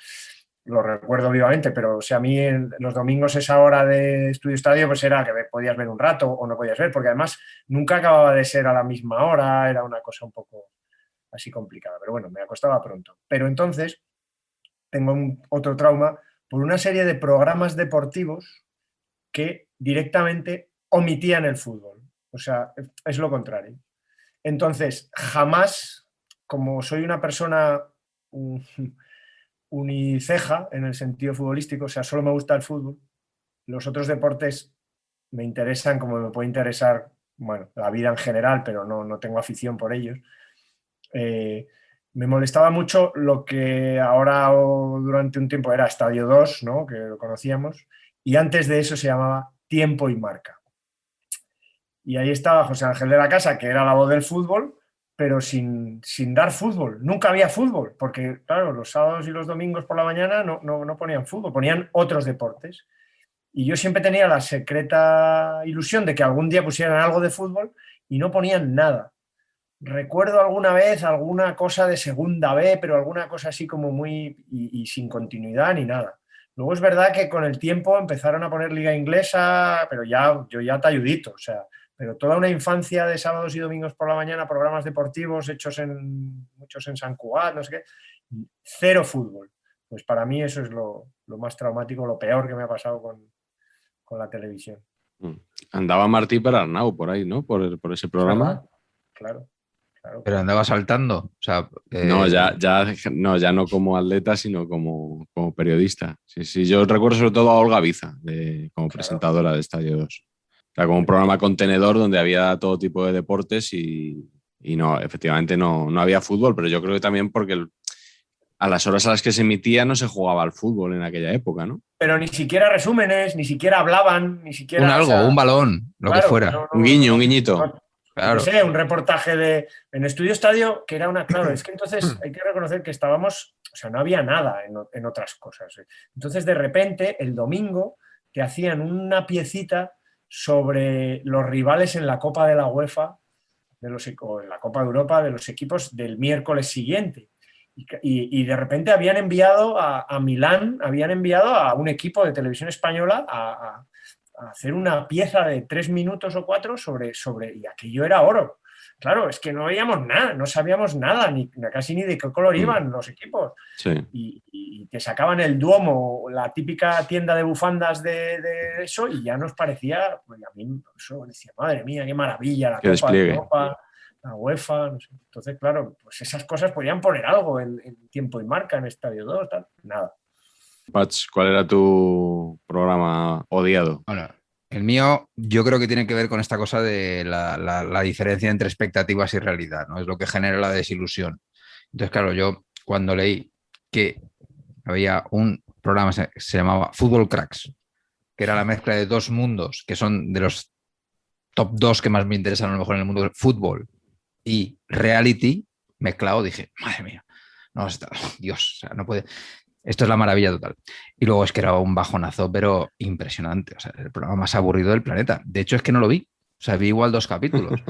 Lo recuerdo vivamente, pero a mí los domingos esa hora de Estudio Estadio pues era que podías ver un rato o no podías ver, porque además nunca acababa de ser a la misma hora, era una cosa un poco así complicada, pero bueno, me acostaba pronto. Pero entonces tengo otro trauma por una serie de programas deportivos que directamente omitían el fútbol, o sea, es lo contrario. Entonces, jamás, como soy una persona uniceja en el sentido futbolístico, o sea, solo me gusta el fútbol. Los otros deportes me interesan como me puede interesar, bueno, la vida en general, pero no tengo afición por ellos. Me molestaba mucho lo que ahora o durante un tiempo era Estadio 2, ¿no? Que lo conocíamos, y antes de eso se llamaba Tiempo y Marca. Y ahí estaba José Ángel de la Casa, que era la voz del fútbol, pero sin dar fútbol. Nunca había fútbol, porque claro, los sábados y los domingos por la mañana no ponían fútbol, ponían otros deportes. Y yo siempre tenía la secreta ilusión de que algún día pusieran algo de fútbol y no ponían nada. Recuerdo alguna vez alguna cosa de segunda B, pero alguna cosa así como muy... y sin continuidad ni nada. Luego es verdad que con el tiempo empezaron a poner liga inglesa, pero yo ya talludito, o sea... Pero toda una infancia de sábados y domingos por la mañana, programas deportivos hechos muchos en San Cugat, no sé qué, cero fútbol. Pues para mí eso es lo más traumático, lo peor que me ha pasado con la televisión. Andaba Martí Perarnau por ahí, ¿no? Por ese programa. Claro. Pero andaba saltando. O sea, No, ya no como atleta, sino como periodista. Sí, yo recuerdo sobre todo a Olga Biza como presentadora de Estadio 2. O sea, como un programa contenedor donde había todo tipo de deportes y no, efectivamente no había fútbol, pero yo creo que también porque a las horas a las que se emitía no se jugaba al fútbol en aquella época, ¿no? Pero ni siquiera resúmenes, ni siquiera hablaban, ni siquiera... Un algo, un balón, lo que fuera. Un guiño, un guiñito. Claro. No sé, un reportaje en Estudio Estadio, que era una... Claro, es que entonces hay que reconocer que estábamos... O sea, no había nada en otras cosas. Entonces, de repente, el domingo te hacían una piecita sobre los rivales en la Copa de la UEFA o en la Copa de Europa de los equipos del miércoles siguiente. Y de repente habían enviado a Milán, habían enviado a un equipo de televisión española a hacer una pieza de 3 minutos o 4 sobre... Y aquello era oro. Claro, es que no veíamos nada, no sabíamos nada, casi ni de qué color iban los equipos. Sí. Y te sacaban el Duomo, la típica tienda de bufandas de eso, y ya nos parecía, pues a mí eso decía, madre mía, qué maravilla, la Copa de Europa, la UEFA, no sé. Entonces, claro, pues esas cosas podían poner algo en Tiempo y Marca, en Estadio 2, tal, nada. Patch, ¿cuál era tu programa odiado? Bueno, el mío yo creo que tiene que ver con esta cosa de la diferencia entre expectativas y realidad, ¿no? Es lo que genera la desilusión. Entonces, claro, yo cuando leí que había un programa que se llamaba Fútbol Cracks, que era la mezcla de dos mundos, que son de los top 2 que más me interesan a lo mejor en el mundo del fútbol y reality, mezclado, dije, madre mía, no, Dios, o sea, no puede... Esto es la maravilla total. Y luego es que era un bajonazo, pero impresionante. O sea, el programa más aburrido del planeta. De hecho, es que no lo vi. O sea, vi igual 2 capítulos,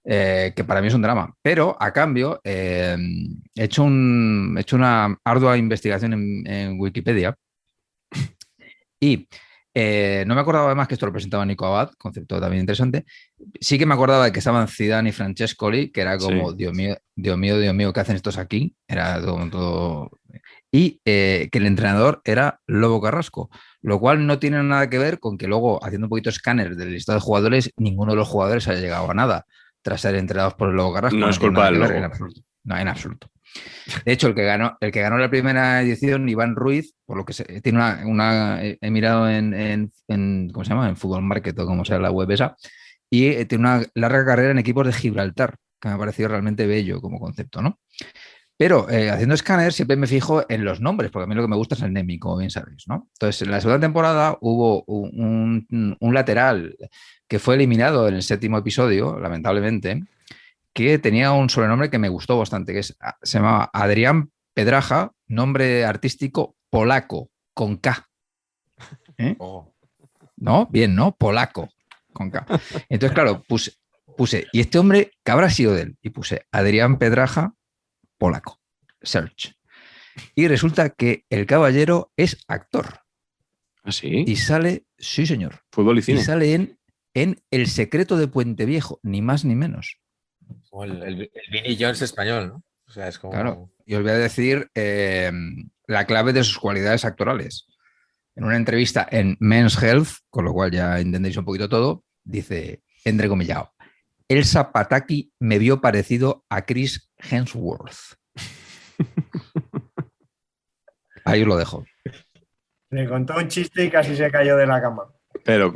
que para mí es un drama. Pero, a cambio, he hecho una ardua investigación en Wikipedia y no me acordaba además que esto lo presentaba Nico Abad, concepto también interesante. Sí que me acordaba de que estaban Zidane y Francescoli, que era como, sí. Dios mío, ¿qué hacen estos aquí? Era todo... Y que el entrenador era Lobo Carrasco, lo cual no tiene nada que ver con que luego, haciendo un poquito escáner del listado de jugadores, ninguno de los jugadores haya llegado a nada tras ser entrenados por el Lobo Carrasco. No es culpa del Lobo. No, en absoluto. De hecho, el que ganó la primera edición, Iván Ruiz, por lo que tiene he mirado en ¿cómo se llama? En Fútbol Market o como sea la web esa, y tiene una larga carrera en equipos de Gibraltar, que me ha parecido realmente bello como concepto, ¿no? Pero haciendo escáner siempre me fijo en los nombres, porque a mí lo que me gusta es el naming, como bien sabéis, ¿no? Entonces, en la segunda temporada hubo un lateral que fue eliminado en el 7º episodio, lamentablemente, que tenía un sobrenombre que me gustó bastante, se llamaba Adrián Pedraja, nombre artístico polaco, con K. ¿Eh? Oh. ¿No? Bien, ¿no? Polaco, con K. Entonces, claro, puse, ¿y este hombre qué habrá sido de él? Y puse Adrián Pedraja, polaco. Search. Y resulta que el caballero es actor. ¿Ah, sí? Y sale, sí señor, Fútbol y y cine. sale en El secreto de Puente Viejo, ni más ni menos. Como el Vinnie Jones español, ¿no? O sea, es como... Claro. Y os voy a decir la clave de sus cualidades actorales. En una entrevista en Men's Health, con lo cual ya entendéis un poquito todo, dice, entrecomillado, Elsa Pataky me vio parecido a Chris Hemsworth. Ahí os lo dejo. Le contó un chiste y casi se cayó de la cama. Pero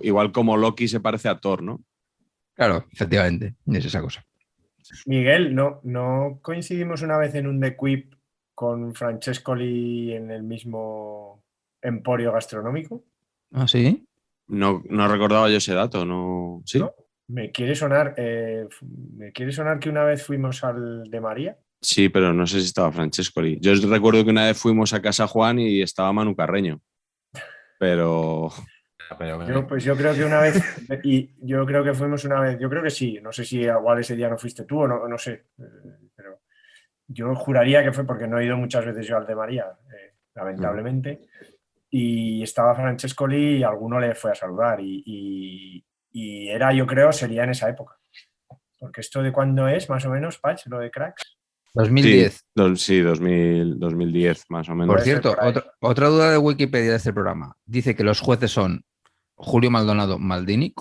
igual como Loki se parece a Thor, ¿no? Claro, efectivamente, es esa cosa. Miguel, ¿no coincidimos una vez en un The Quip con Francescoli en el mismo emporio gastronómico? ¿Ah, sí? No recordaba yo ese dato, ¿no? ¿Sí? ¿No? Me quiere sonar que una vez fuimos al de María. Sí, pero no sé si estaba Francescoli. Yo recuerdo que una vez fuimos a casa Juan y estaba Manu Carreño. Pero Yo creo que una vez, y yo creo que fuimos una vez, yo creo que sí, no sé si igual ese día no fuiste tú o no sé, pero yo juraría que fue porque no he ido muchas veces yo al de María, lamentablemente, y estaba Francescoli y alguno le fue a saludar y era, yo creo, sería en esa época. Porque esto de cuándo es, más o menos, Patch, lo de Cracks. 2010. Sí, 2010 más o menos. Por Puede ser cierto, por ahí. otra duda de Wikipedia de este programa. Dice que los jueces son Julio Maldonado Maldini,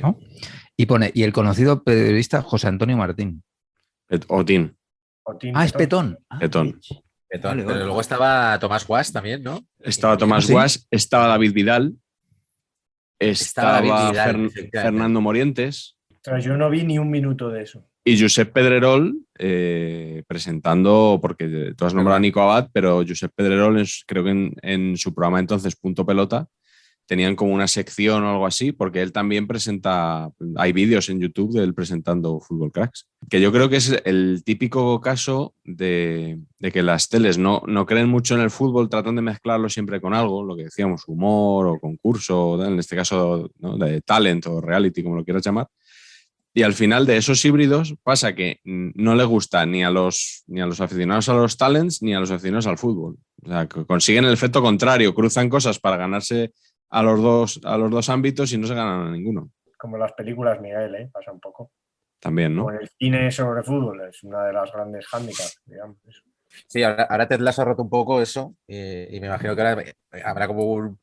¿no? Y pone, y el conocido periodista José Antonio Martín. Otín, Otín, Ah, es Petón. Petón. Ah, Petón. Petón. Vale, Pero vale. luego estaba Tomás Guas también, ¿no? Estaba Tomás ¿sí? Guas, estaba David Vidal, Estaba David estaba Vidal, efectivamente. Fernando Morientes Ostras, yo no vi ni un minuto de eso. y Josep Pedrerol presentando, porque tú has nombrado a Nico Abad, pero Josep Pedrerol creo que en su programa entonces Punto Pelota tenían como una sección o algo así, porque él también presenta, hay vídeos en YouTube de él presentando Fútbol Cracks, que yo creo que es el típico caso de que las teles no creen mucho en el fútbol, tratan de mezclarlo siempre con algo, lo que decíamos, humor o concurso, en este caso, ¿no?, de talent o reality, como lo quieras llamar. Y al final de esos híbridos pasa que no le gusta ni a los aficionados a los talents ni a los aficionados al fútbol. O sea, que consiguen el efecto contrario, cruzan cosas para ganarse a los dos ámbitos y no se ganan a ninguno. Como las películas, Miguel, pasa un poco. También, ¿no? Como en el cine sobre fútbol, es una de las grandes hándicaps, digamos. Sí, ahora Ted Lasso ha roto un poco eso y me imagino que ahora habrá como un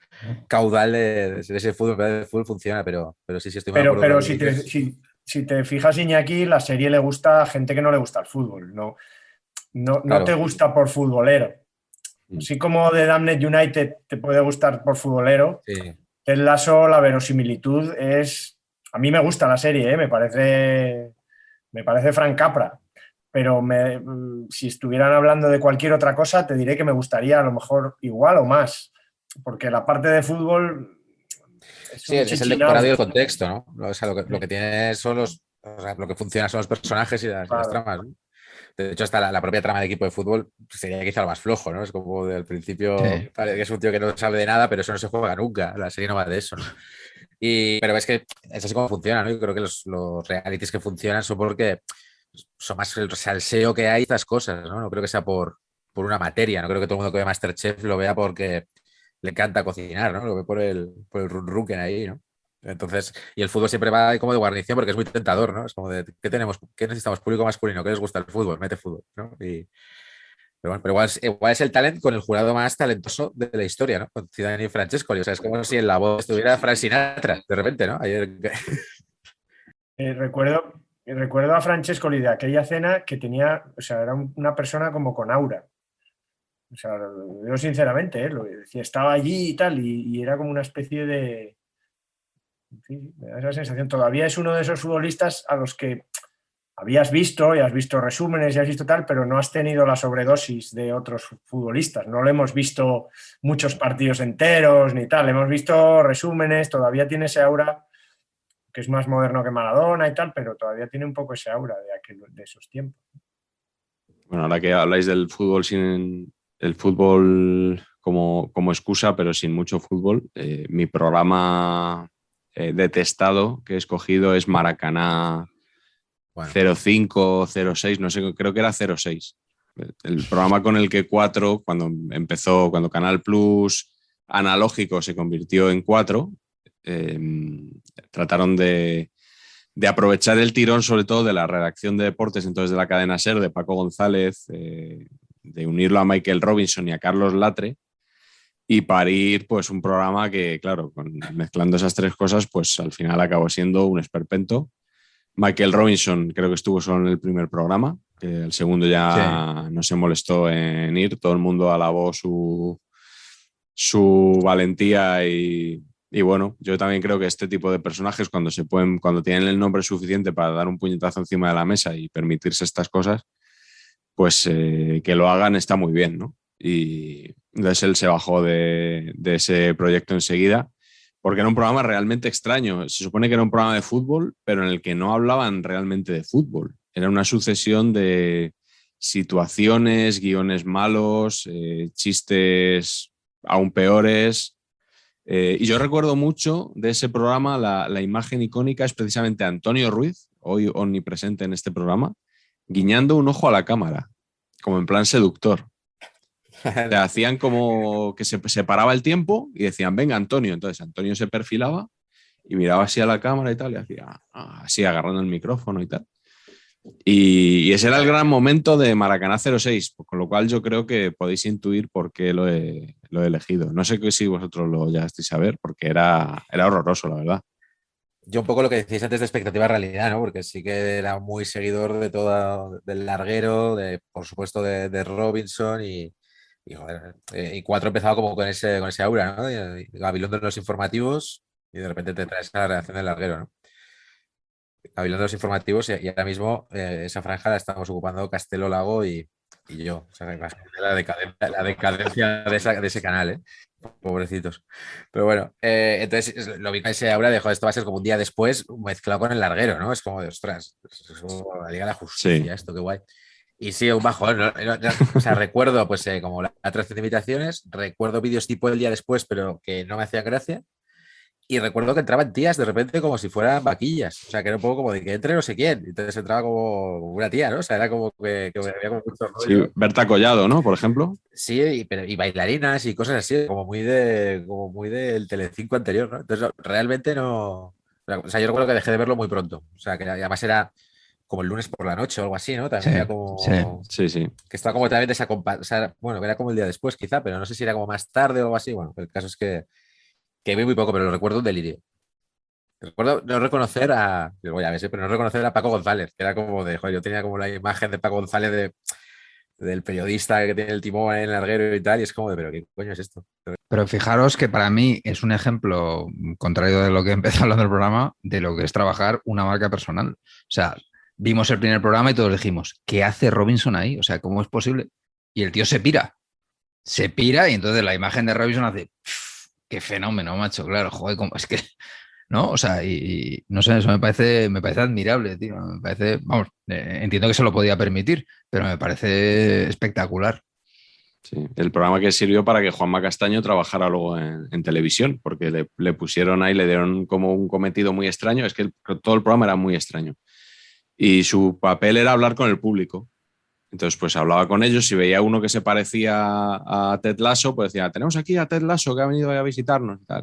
caudal de ese fútbol, el fútbol funciona, pero sí, estoy muy de acuerdo Pero con lo que dices. si te fijas, Iñaki, la serie le gusta a gente que no le gusta el fútbol. No Claro. te gusta por futbolero. Así como The Damned United te puede gustar por futbolero, Sí. Ted Lasso, la verosimilitud es... A mí me gusta la serie, me parece Frank Capra, pero si estuvieran hablando de cualquier otra cosa, te diré que me gustaría a lo mejor igual o más, porque la parte de fútbol Sí, es el decorado y el contexto, ¿no? O sea, lo que tiene son o sea, lo que funciona son los personajes y las tramas, ¿no? De hecho, hasta la propia trama de equipo de fútbol sería quizá lo más flojo, ¿no? Es como del principio, Sí. Parece que es un tío que no sabe de nada, pero eso no se juega nunca. La serie no va de eso, ¿no? Pero es que es así como funciona, ¿no? Yo creo que los realities que funcionan son porque son más el salseo que hay, estas cosas, ¿no? No creo que sea por una materia, no creo que todo el mundo que ve Masterchef lo vea porque le encanta cocinar, ¿no? Lo ve por el run run que hay ahí, ¿no? Entonces, y el fútbol siempre va como de guarnición porque es muy tentador, ¿no? Es como de, ¿qué necesitamos? Público masculino, ¿qué les gusta el fútbol? Mete fútbol, ¿no? Pero bueno, igual es el talent con el jurado más talentoso de la historia, ¿no? Con Zidane y Francescoli. O sea, es como si en la voz estuviera Frank Sinatra, de repente, ¿no? Ayer... recuerdo a Francescoli de aquella cena que tenía, o sea, era una persona como con aura. O sea, yo sinceramente, lo decía, estaba allí y tal, y era como una especie de Sí, me da esa sensación. Todavía es uno de esos futbolistas a los que habías visto y has visto resúmenes y has visto tal, pero no has tenido la sobredosis de otros futbolistas. No le hemos visto muchos partidos enteros ni tal, hemos visto resúmenes, todavía tiene ese aura que es más moderno que Maradona y tal, pero todavía tiene un poco ese aura de esos tiempos. Bueno, ahora que habláis del fútbol sin el fútbol como excusa, pero sin mucho fútbol, mi programa detestado que he escogido es Maracaná Bueno, 05, 06, no sé, creo que era 06. El programa con el que cuando Canal Plus analógico se convirtió en 4, trataron de aprovechar el tirón, sobre todo de la redacción de deportes, entonces de la cadena SER, de Paco González, de unirlo a Michael Robinson y a Carlos Latre, y parir pues un programa que, claro, mezclando esas tres cosas, pues al final acabó siendo un esperpento. Michael Robinson creo que estuvo solo en el primer programa, que el segundo ya no se molestó en ir, todo el mundo alabó su valentía y bueno, yo también creo que este tipo de personajes cuando tienen el nombre suficiente para dar un puñetazo encima de la mesa y permitirse estas cosas, pues que lo hagan está muy bien, ¿no? Y entonces él se bajó de ese proyecto enseguida, porque era un programa realmente extraño. Se supone que era un programa de fútbol, pero en el que no hablaban realmente de fútbol. Era una sucesión de situaciones, guiones malos, chistes aún peores. Y yo recuerdo mucho de ese programa, la imagen icónica es precisamente Antonio Ruiz, hoy omnipresente en este programa, guiñando un ojo a la cámara, como en plan seductor. O sea, hacían como que se paraba el tiempo y decían, venga, Antonio. Entonces Antonio se perfilaba y miraba así a la cámara y tal, y hacía así agarrando el micrófono y tal. Y ese era el gran momento de Maracaná 06, con lo cual yo creo que podéis intuir por qué lo he elegido. No sé si vosotros lo llegasteis a ver, porque era horroroso, la verdad. yo un poco lo que decíais antes de expectativa realidad, ¿no? Porque sí que era muy seguidor de todo, del larguero, por supuesto de Robinson joder, y 4 empezaba como con ese aura, ¿no? Gabilondo en los informativos y de repente te traes la reacción del larguero, ¿no? Gabilondo en los informativos y ahora mismo esa franja la estamos ocupando Castelo Lago y yo. O sea, imagínate la decadencia de ese canal, ¿eh? Pobrecitos. Pero bueno, entonces lo vi con ese aura de, joder, esto va a ser como un día después mezclado con el larguero, ¿no? Es como de, ostras, es como la Liga de la Sí. Justicia, esto, qué guay. Y sí, un bajón. O sea, recuerdo pues como la atracción de invitaciones, recuerdo vídeos tipo el día después, pero que no me hacían gracia. Y recuerdo que entraban tías de repente como si fueran vaquillas. O sea, que era un poco como de que entre no sé quién. Entonces entraba como una tía, ¿no? O sea, era como que había como mucho Sí, rollo. Berta Collado, ¿no? Por ejemplo. Sí, y bailarinas y cosas así, como muy del Telecinco anterior, ¿no? Entonces, realmente no. O sea, yo recuerdo que dejé de verlo muy pronto. O sea, que además era como el lunes por la noche o algo así, ¿no? Sí, También era sí. como. Sí, sí. Que estaba como también desacompañado. O sea, bueno, era como el día después, quizá, pero no sé si era como más tarde o algo así. Bueno, el caso es que vi muy poco, pero lo recuerdo un delirio. Recuerdo no reconocer voy a ver, pero no reconocer a Paco González, que era como de, joder, yo tenía como la imagen de Paco González del periodista que tiene el timón en el larguero y tal, y es como de, pero ¿qué coño es esto? Pero fijaros que para mí es un ejemplo, contrario de lo que empezó hablando del programa, de lo que es trabajar una marca personal. O sea, vimos el primer programa y todos dijimos, ¿qué hace Robinson ahí? O sea, ¿cómo es posible? Y el tío se pira y entonces la imagen de Robinson hace, qué fenómeno, macho, claro, joder, ¿cómo? Es que, ¿no? O sea, y no sé, eso me parece admirable, tío. Me parece, vamos, entiendo que se lo podía permitir, pero me parece espectacular. Sí, el programa que sirvió para que Juanma Castaño trabajara luego en televisión, porque le pusieron ahí, le dieron como un cometido muy extraño, es que todo el programa era muy extraño. Y su papel era hablar con el público. Entonces, pues hablaba con ellos, si veía uno que se parecía a Ted Lasso, pues decía, tenemos aquí a Ted Lasso que ha venido a visitarnos y tal.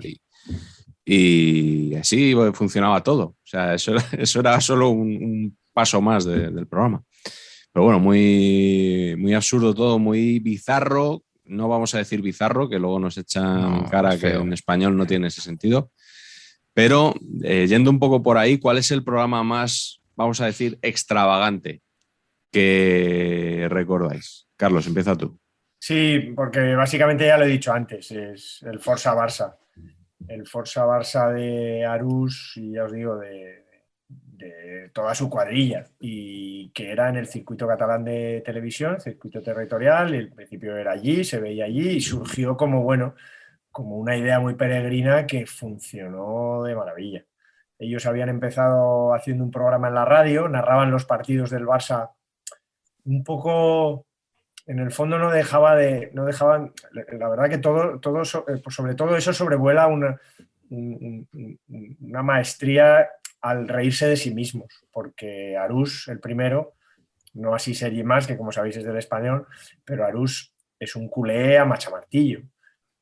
Y así funcionaba todo. O sea, eso era solo un paso más del programa. Pero bueno, muy, muy absurdo todo, muy bizarro. No vamos a decir bizarro, que luego nos echan No, cara es que feo. en español no tiene ese sentido. Pero yendo un poco por ahí, ¿cuál es el programa más, vamos a decir, extravagante que recordáis? Carlos, empieza tú. Sí, porque básicamente ya lo he dicho antes, es el Forza Barça. el Forza Barça de Arús y ya os digo, de toda su cuadrilla, y que era en el circuito catalán de televisión, circuito territorial, y al principio era allí, se veía allí y surgió como, bueno, como una idea muy peregrina que funcionó de maravilla. Ellos habían empezado haciendo un programa en la radio, narraban los partidos del Barça un poco, en el fondo no dejaban, la verdad que todo sobre todo eso sobrevuela una maestría al reírse de sí mismos, porque Arús, el primero, no así Sergi Mas, que como sabéis es del Español, pero Arús es un culé a machamartillo,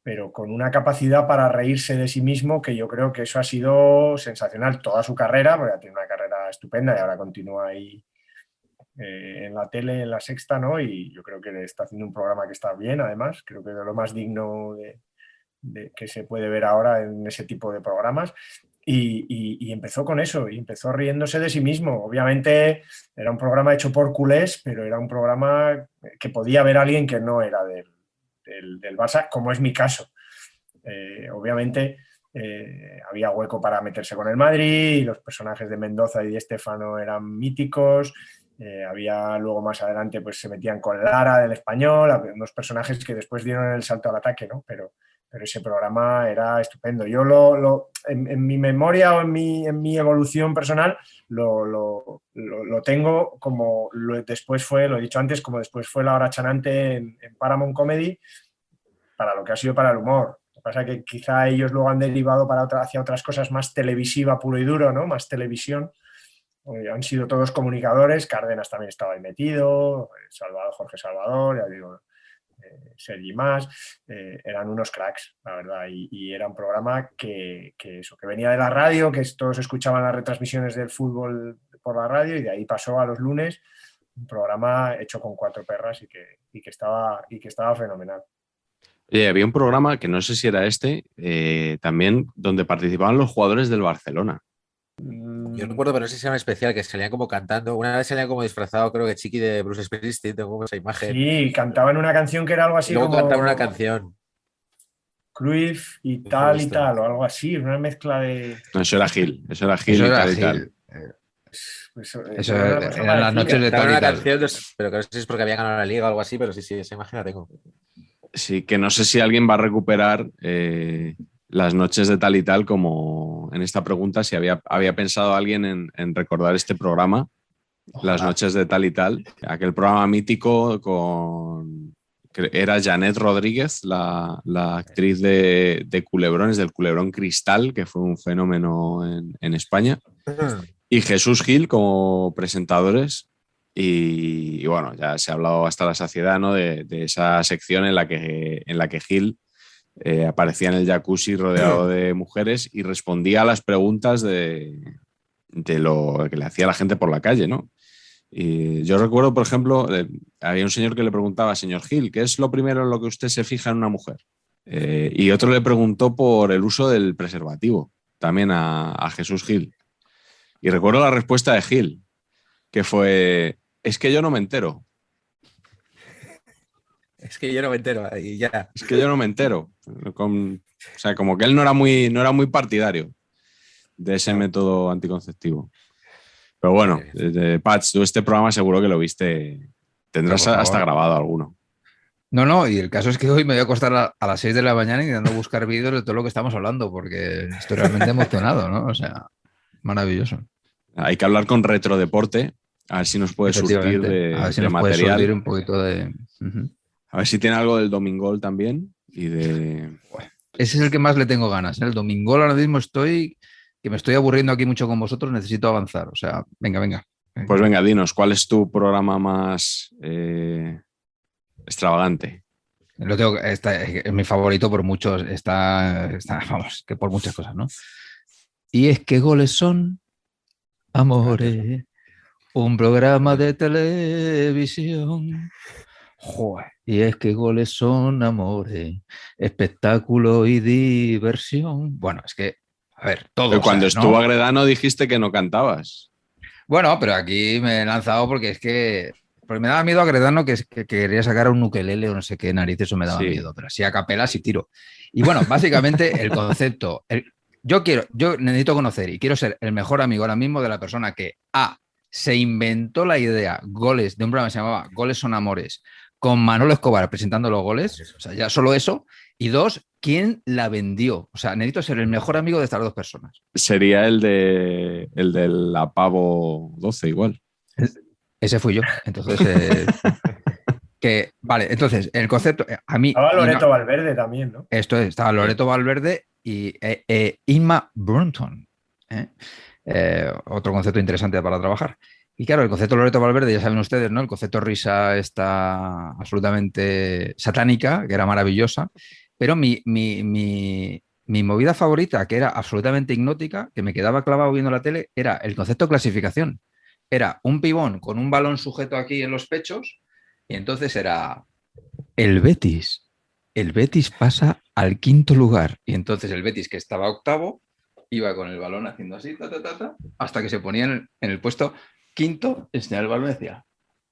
pero con una capacidad para reírse de sí mismo que yo creo que eso ha sido sensacional toda su carrera, porque tiene una carrera estupenda y ahora continúa ahí en la tele, en La Sexta, ¿no? Y yo creo que está haciendo un programa que está bien, además, creo que es de lo más digno que se puede ver ahora en ese tipo de programas. Y empezó con eso, y empezó riéndose de sí mismo. Obviamente era un programa hecho por culés, pero era un programa que podía ver a alguien que no era del Barça, como es mi caso. Obviamente había hueco para meterse con el Madrid, y los personajes de Mendoza y Di Stéfano eran míticos. Había luego más adelante, pues se metían con Lara del Español, unos personajes que después dieron el salto al ataque, ¿no? Pero ese programa era estupendo. Yo en mi memoria o en mi evolución personal lo tengo como después fue, lo he dicho antes, como después fue La Hora Chanante en Paramount Comedy, para lo que ha sido para el humor. Lo que pasa es que quizá ellos luego han derivado hacia otras cosas más televisiva puro y duro, ¿no? Más televisión. Han sido todos comunicadores, Cárdenas también estaba ahí metido, Jorge Salvador, ya digo, Sergi Mas, eran unos cracks, la verdad, y era un programa que venía de la radio, que todos escuchaban las retransmisiones del fútbol por la radio, y de ahí pasó a los lunes, un programa hecho con 4 perras y que estaba fenomenal. Oye, había un programa que no sé si era también, donde participaban los jugadores del Barcelona. Yo recuerdo, pero no sé si era un especial, que salían como cantando. Una vez salían como disfrazado, creo que Chiqui de Bruce Springsteen, tengo como esa imagen. Sí, cantaban una canción que era algo así y luego como... cantaban una canción. Cruyff y tal, o algo así, una mezcla de... No, eso era Gil Eso y era tal y Gil. tal. Eso eran las noches de tal y una tal. canción, pero que no sé si es porque había ganado la liga o algo así, pero sí, esa imagen la tengo. Sí, que no sé si alguien va a recuperar las noches de tal y tal, como en esta pregunta, si había pensado alguien en recordar este programa, Ojalá. Las noches de tal y tal, aquel programa mítico era Janet Rodríguez, la actriz de Culebrones, del Culebrón Cristal, que fue un fenómeno en España, y Jesús Gil como presentadores. Y bueno, ya se ha hablado hasta la saciedad, ¿no? de esa sección en la que Gil aparecía en el jacuzzi rodeado de mujeres y respondía a las preguntas de lo que le hacía la gente por la calle, ¿no? Y yo recuerdo, por ejemplo, había un señor que le preguntaba: señor Gil, ¿qué es lo primero en lo que usted se fija en una mujer? Y otro le preguntó por el uso del preservativo, también a Jesús Gil. Y recuerdo la respuesta de Gil, que fue: es que yo no me entero. Es que yo no me entero, y ya. Es que yo no me entero. O sea, como que él no era muy partidario de ese método anticonceptivo. Pero bueno, Patch, tú este programa seguro que lo viste. Tendrás hasta grabado alguno. No, y el caso es que hoy me voy a acostar a las 6 de la mañana intentando buscar vídeos de todo lo que estamos hablando, porque estoy realmente emocionado, ¿no? O sea, maravilloso. Hay que hablar con Retrodeporte, a ver si nos puede surtir de a ver si nos material. puede surtir un poquito de... A ver si tiene algo del Domingol también. Ese es el que más le tengo ganas, ¿eh? El Domingol ahora mismo que me estoy aburriendo aquí mucho con vosotros, necesito avanzar. O sea, venga. Pues venga, dinos, ¿cuál es tu programa más extravagante? Es mi favorito por muchos, vamos, que por muchas cosas, ¿no? Y es que goles son amores, un programa de televisión. Joder. Y es que goles son amores, espectáculo y diversión. Bueno, es que, a ver, todo. Pero cuando estuvo Agredano dijiste que no cantabas. Bueno, pero aquí me he lanzado porque es que Porque me daba miedo a Gredano que quería sacar un ukelele o no sé qué narices, eso me daba Sí. miedo, pero así a capela sí tiro. Y bueno, básicamente el concepto, yo necesito conocer y quiero ser el mejor amigo ahora mismo de la persona que se inventó la idea goles de un programa que se llamaba Goles son Amores con Manolo Escobar presentando los goles, o sea, ya solo eso. Y 2, ¿quién la vendió? O sea, necesito ser el mejor amigo de estas 2 personas. Sería el del Apavo 12 igual. Ese fui yo. Entonces, vale, entonces, el concepto, a mí... Estaba Loreto Valverde también, ¿no? Esto es, estaba Loreto Valverde y Inma Brunton. Otro concepto interesante para trabajar. Y claro, el concepto Loreto Valverde, ya saben ustedes, ¿no? El concepto risa está absolutamente satánica, que era maravillosa, pero mi movida favorita, que era absolutamente hipnótica, que me quedaba clavado viendo la tele, era el concepto clasificación. Era un pibón con un balón sujeto aquí en los pechos y entonces era el Betis. El Betis pasa al 5º lugar y entonces el Betis, que estaba 8º, iba con el balón haciendo así, hasta que se ponía en el puesto 5º, enseñar el balón y decía,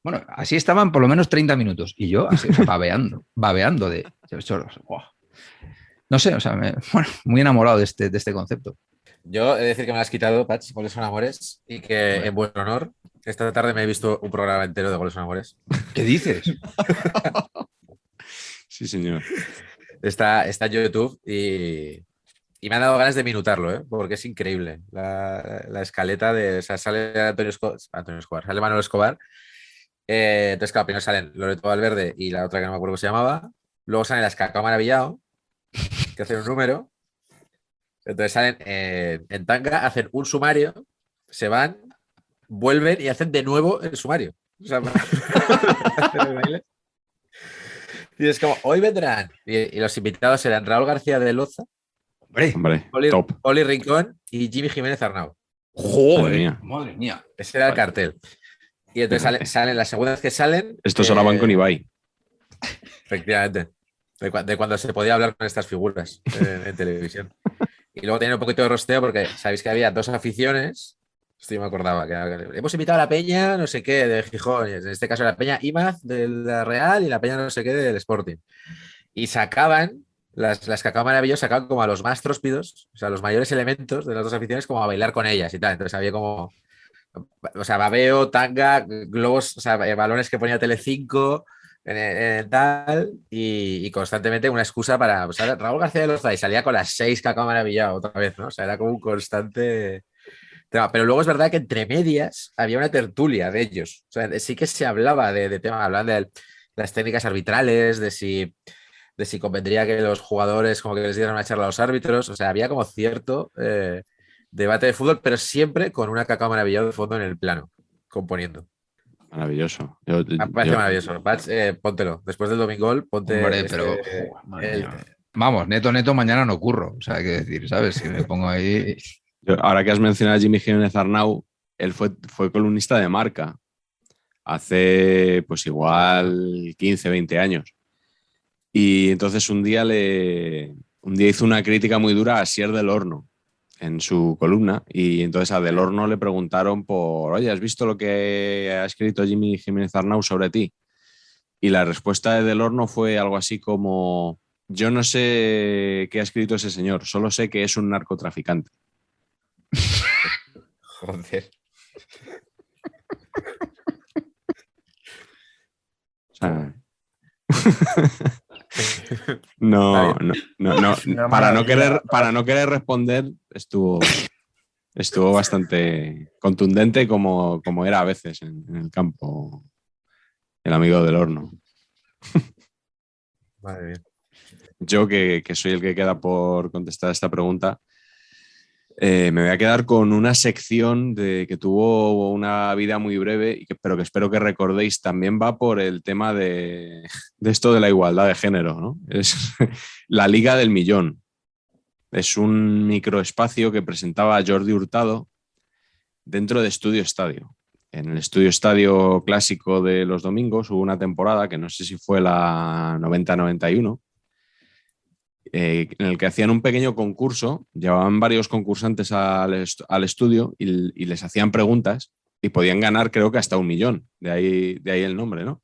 bueno, así estaban por lo menos 30 minutos y yo así, o sea, babeando de... No sé, o sea, bueno, muy enamorado de este concepto. Yo he de decir que me lo has quitado, Patch, Goles son Amores, y que en buen honor, esta tarde me he visto un programa entero de Goles son Amores. ¿Qué dices? Sí, señor. Está en YouTube y me han dado ganas de minutarlo, ¿eh? Porque es increíble. La escaleta de... O sea, sale Antonio Escobar, sale Manolo Escobar. Entonces, claro, primero salen Loreto Valverde y la otra que no me acuerdo cómo se llamaba. Luego salen las Cacao Maravillado, que hacen un número. Entonces salen en tanga, hacen un sumario, se van, vuelven y hacen de nuevo el sumario. O sea, y es como, hoy vendrán. Y los invitados eran Raúl García de Loza, Hombre, top. Oli Rincón y Jimmy Jiménez Arnau. ¡Joder! Madre mía. Ese era el cartel. Y entonces salen las segundas que salen. Estos ahora van con Ibai. Efectivamente. De cuando se podía hablar con estas figuras en televisión. Y luego tenía un poquito de rosteo porque sabéis que había 2 aficiones. Esto yo me acordaba. Que hemos invitado a la Peña, no sé qué, de Gijón. En este caso la Peña Imaz de la Real y la Peña no sé qué del Sporting. Y sacaban, las Cacao Maravillosos sacaban como a los más tróspidos, o sea, los mayores elementos de las 2 aficiones, como a bailar con ellas y tal. Entonces había como, o sea, babeo, tanga, globos, o sea, balones que ponía Telecinco, tal, y constantemente una excusa para, o sea, Raúl García de Loza y salía con las 6 Cacao Maravillado otra vez, ¿no? O sea, era como un constante tema. Pero luego es verdad que entre medias había una tertulia de ellos. O sea, sí que se hablaba de tema, hablaban de las técnicas arbitrales, de si convendría que los jugadores como que les dieran una charla a los árbitros. O sea, había como cierto debate de fútbol, pero siempre con una Cacao Maravillado de fondo en el plano, componiendo. Maravilloso. Me parece maravilloso. Patch, póntelo. Después del Domingol, ponte. Hombre, pero. Vamos, neto, mañana no curro. O sea, hay que decir, ¿sabes? Si me pongo ahí. Ahora que has mencionado a Jimmy Jiménez Arnau, él fue columnista de Marca hace, pues igual 15, 20 años. Y entonces un día hizo una crítica muy dura a Asier del Horno en su columna, y entonces a Del Horno le preguntaron oye, ¿has visto lo que ha escrito Jimmy Jiménez Arnau sobre ti? Y la respuesta de Del Horno fue algo así como, yo no sé qué ha escrito ese señor, solo sé que es un narcotraficante. Joder. O sea, no, para no querer responder estuvo bastante contundente como era a veces en el campo el amigo Del Horno. Madre mía. Yo, que soy el que queda por contestar esta pregunta, me voy a quedar con una sección que tuvo una vida muy breve, pero que espero que recordéis. También va por el tema de esto de la igualdad de género, ¿no? Es la Liga del Millón. Es un microespacio que presentaba Jordi Hurtado dentro de Estudio Estadio. En el Estudio Estadio clásico de los domingos hubo una temporada, que no sé si fue la 90-91, en el que hacían un pequeño concurso, llevaban varios concursantes al estudio y les hacían preguntas, y podían ganar creo que hasta 1 millón, de ahí el nombre, ¿no?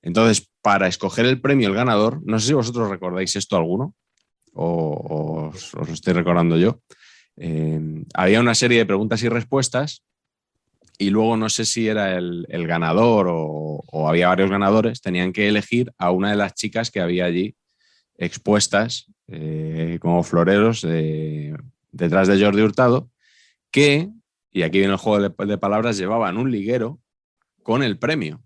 Entonces, para escoger el premio, el ganador, no sé si vosotros recordáis esto alguno, o os lo estoy recordando yo, había una serie de preguntas y respuestas y luego no sé si era el ganador o había varios ganadores, tenían que elegir a una de las chicas que había allí expuestas como floreros detrás de Jordi Hurtado, que, y aquí viene el juego de palabras, llevaban un liguero con el premio.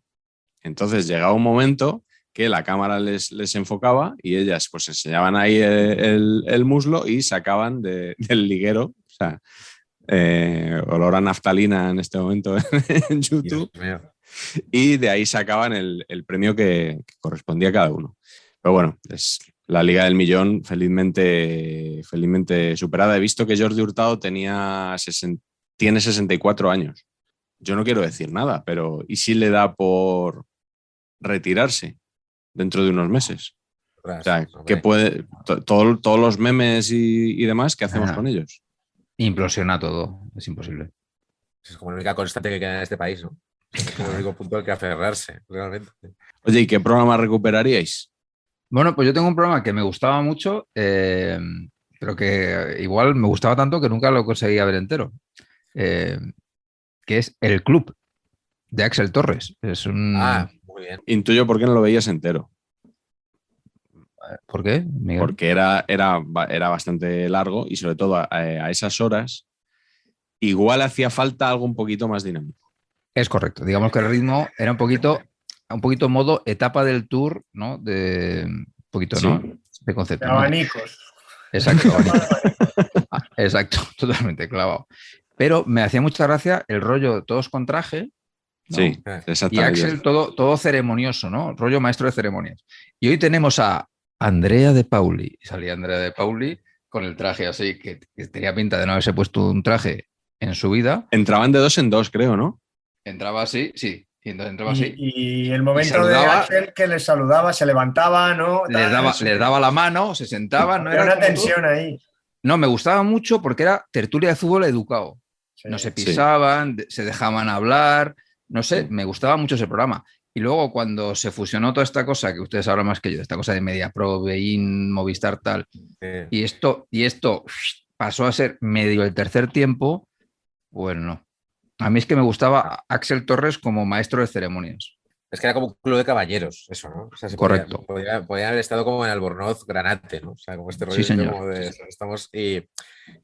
Entonces llegaba un momento que la cámara les enfocaba y ellas pues enseñaban ahí el muslo y sacaban del liguero, o sea, olor a naftalina en este momento en YouTube, y de ahí sacaban el premio que correspondía a cada uno. Pero bueno, es la Liga del Millón felizmente superada. He visto que Jordi Hurtado tiene 64 años. Yo no quiero decir nada, pero ¿y si le da por retirarse dentro de unos meses? O sea, ¿qué puede todos los memes y demás, ¿qué hacemos con ellos? Implosiona todo, es imposible. Es como la única constante que queda en este país, ¿no? Es como el único punto al que aferrarse, realmente. Oye, ¿y qué programa recuperaríais? Bueno, pues yo tengo un programa que me gustaba mucho, pero que igual me gustaba tanto que nunca lo conseguía ver entero, que es El Club, de Axel Torres. Es un... muy bien. Intuyo por qué no lo veías entero. ¿Por qué, Miguel? Porque era bastante largo y sobre todo a esas horas igual hacía falta algo un poquito más dinámico. Es correcto. Digamos que el ritmo era un poquito modo etapa del tour, ¿no? Un poquito, sí, ¿no? De concepto. De abanicos. ¿No? Exacto. Exacto, totalmente clavado. Pero me hacía mucha gracia el rollo todos con traje, ¿no? Sí, exactamente. Y Axel todo ceremonioso, ¿no? Rollo maestro de ceremonias. Y hoy tenemos a Andrea De Pauli. Y salía Andrea De Pauli con el traje así, que tenía pinta de no haberse puesto un traje en su vida. Entraban de 2 en 2, creo, ¿no? Entraba así, sí. Y entonces entraba así. Y el momento de Axel que les saludaba, se levantaba, ¿no? Les daba la mano, se sentaban. No era una tensión ahí. No, me gustaba mucho porque era tertulia de fútbol educado. Sí, no se pisaban, sí, se dejaban hablar, no sé, me gustaba mucho ese programa. Y luego cuando se fusionó toda esta cosa, que ustedes hablan más que yo, esta cosa de MediaPro, Bein, Movistar, tal, y esto pasó a ser medio el tercer tiempo, bueno, no. A mí es que me gustaba Axel Torres como maestro de ceremonias. Es que era como un club de caballeros, eso, ¿no? O sea, correcto. Podía haber estado como en Albornoz, Granate, ¿no? O sea, como este rollo. Sí, señor. Como estamos y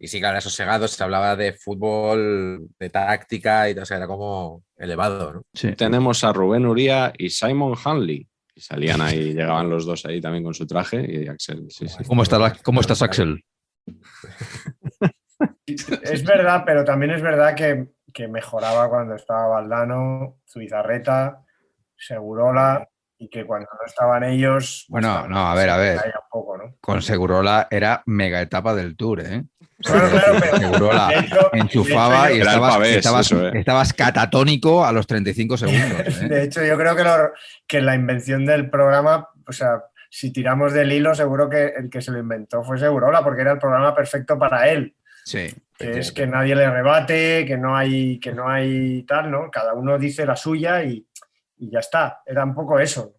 sí, claro, era sosegado, se hablaba de fútbol, de táctica y todo, o sea, era como elevado, ¿no? Sí. Tenemos a Rubén Uría y Simon Hanley. Y salían ahí, llegaban los dos ahí también con su traje y Axel. Sí, sí. ¿Cómo estás, Axel? Es verdad, pero también es verdad que mejoraba cuando estaba Valdano, Zubizarreta, Segurola, y que cuando no estaban ellos... Bueno, no, a ver. Un poco, ¿no? Con Segurola era mega etapa del Tour, ¿eh? Claro, pero Segurola enchufaba y estabas catatónico a los 35 segundos. ¿eh? De hecho, yo creo que la invención del programa, o sea, si tiramos del hilo, seguro que el que se lo inventó fue Segurola, porque era el programa perfecto para él. Sí. Que es que nadie le rebate, que no hay tal, ¿no? Cada uno dice la suya y ya está. Era un poco eso.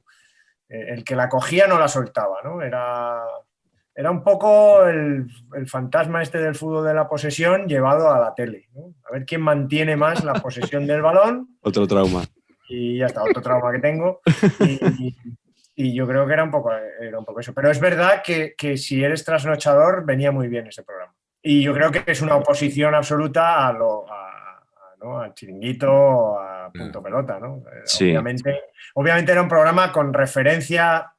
El que la cogía no la soltaba, ¿no? Era un poco el fantasma este del fútbol de la posesión llevado a la tele, ¿no? A ver quién mantiene más la posesión del balón. Otro trauma. Y ya está, otro trauma que tengo. Y yo creo que era un poco eso. Pero es verdad que si eres trasnochador, venía muy bien ese programa. Y yo creo que es una oposición absoluta ¿no? Al Chiringuito, a Punto Pelota, ¿no? Sí. Obviamente era un programa con referencia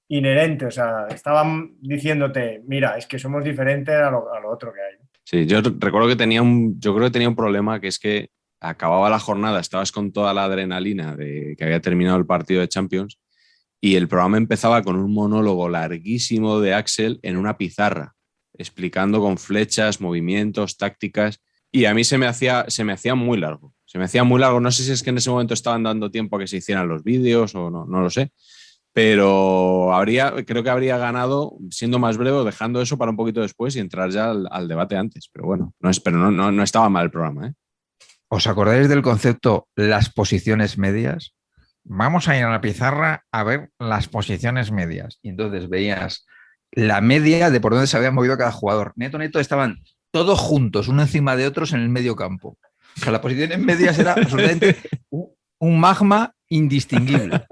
inherente, o sea, estaban diciéndote, mira, es que somos diferentes a lo otro que hay. Sí, yo recuerdo que tenía un problema, que es que acababa la jornada, estabas con toda la adrenalina de que había terminado el partido de Champions y el programa empezaba con un monólogo larguísimo de Axel en una pizarra, explicando con flechas, movimientos, tácticas, y a mí se me hacía muy largo. No sé si es que en ese momento estaban dando tiempo a que se hicieran los vídeos o no lo sé, pero creo que habría ganado siendo más breve o dejando eso para un poquito después y entrar ya al debate antes. Pero bueno, no estaba mal el programa, ¿eh? ¿Os acordáis del concepto las posiciones medias? Vamos a ir a la pizarra a ver las posiciones medias. Y entonces veías la media de por dónde se había movido cada jugador. Neto, estaban todos juntos, uno encima de otros en el medio campo. O sea, las posiciones medias era absolutamente un magma indistinguible.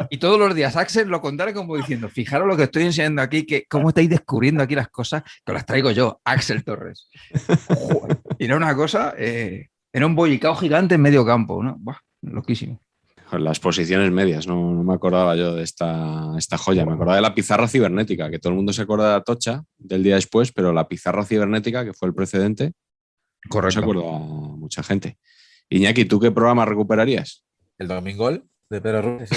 Y todos los días Axel lo contara como diciendo, fijaros lo que estoy enseñando aquí, que cómo estáis descubriendo aquí las cosas, que las traigo yo, Axel Torres. Y era una cosa, era un bollicao gigante en medio campo, ¿no? Buah, loquísimo. Las posiciones medias, no me acordaba yo de esta joya. Me acordaba de la pizarra cibernética, que todo el mundo se acuerda de Atocha del día después, pero la pizarra cibernética, que fue el precedente, correcto, no se acuerda mucha gente. Iñaki, ¿tú qué programa recuperarías? El Domingol de Pedro Ruiz.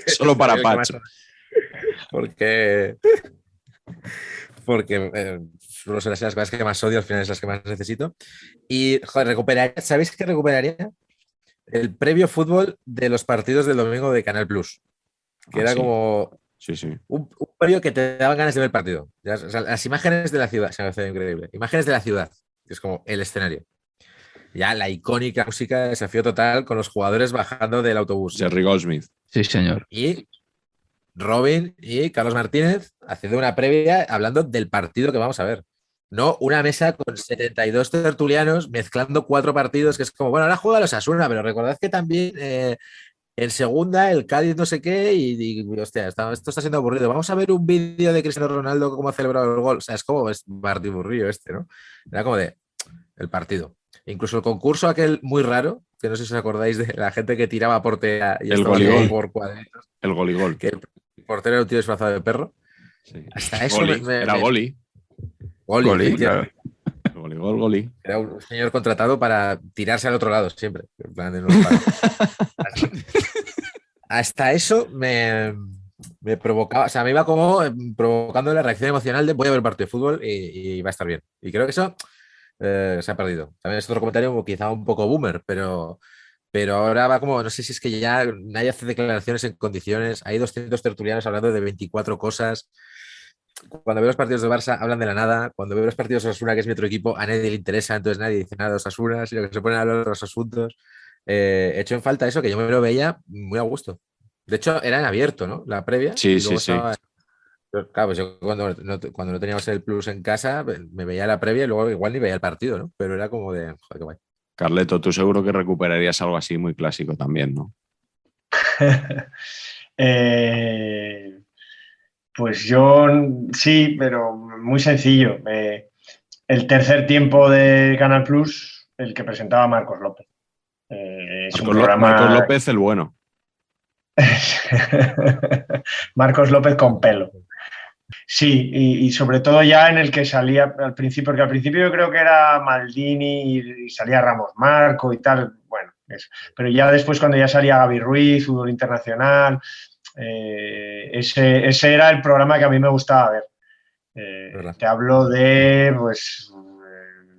Solo para Pacho. Porque no son las cosas que más odio, al final es las que más necesito. Y, joder, recuperaría, ¿sabéis qué recuperaría? El previo fútbol de los partidos del domingo de Canal Plus, que era sí. como sí. Un previo que te daban ganas de ver el partido. O sea, las imágenes de la ciudad, se me hace increíble. Imágenes de la ciudad, que es como el escenario. Ya la icónica música de Desafío Total con los jugadores bajando del autobús. Jerry Goldsmith. Sí, señor. Y Robin y Carlos Martínez haciendo una previa hablando del partido que vamos a ver. No una mesa con 72 tertulianos mezclando 4 partidos, que es como, bueno, ahora juega los Osasuna, pero recordad que también en segunda el Cádiz no sé qué y hostia, esto está siendo aburrido. Vamos a ver un vídeo de Cristiano Ronaldo cómo ha celebrado el gol. O sea, es como es partiburrillo ¿no? Era como de el partido. Incluso el concurso aquel muy raro, que no sé si os acordáis de la gente que tiraba a portería y el goligol por cuadritos. El goligol. Que el portero era un tío disfrazado de perro. Sí. Hasta eso era Goli. Goli, claro. Goli. Era un señor contratado para tirarse al otro lado siempre. En plan de no hasta eso me provocaba, o sea, me iba como provocando la reacción emocional de voy a ver un partido de fútbol y va a estar bien. Y creo que eso se ha perdido. También es otro comentario quizá un poco boomer, pero ahora va como, no sé si es que ya nadie hace declaraciones en condiciones, hay 200 tertulianos hablando de 24 cosas. Cuando veo los partidos de Barça hablan de la nada, cuando veo los partidos de Osasuna, que es mi otro equipo, a nadie le interesa, entonces nadie dice nada de Osasuna, sino que se ponen a hablar de los asuntos. Hecho en falta eso, que yo me lo veía muy a gusto. De hecho, era en abierto, ¿no? La previa. Sí, sí. Estaba... Claro, pues yo cuando no teníamos el Plus en casa, me veía la previa y luego igual ni veía el partido, ¿no? Pero era como de, joder, qué guay. Carleto, tú seguro que recuperarías algo así muy clásico también, ¿no? Pues yo sí, pero muy sencillo. El tercer tiempo de Canal Plus, el que presentaba Marcos López. Es un programa... Marcos López, el bueno. Marcos López con pelo. Sí, y sobre todo ya en el que salía al principio, porque al principio yo creo que era Maldini y salía Ramos Marco y tal, bueno, eso. Pero ya después cuando ya salía Gaby Ruiz, Fútbol Internacional, ese era el programa que a mí me gustaba ver. Te hablo de pues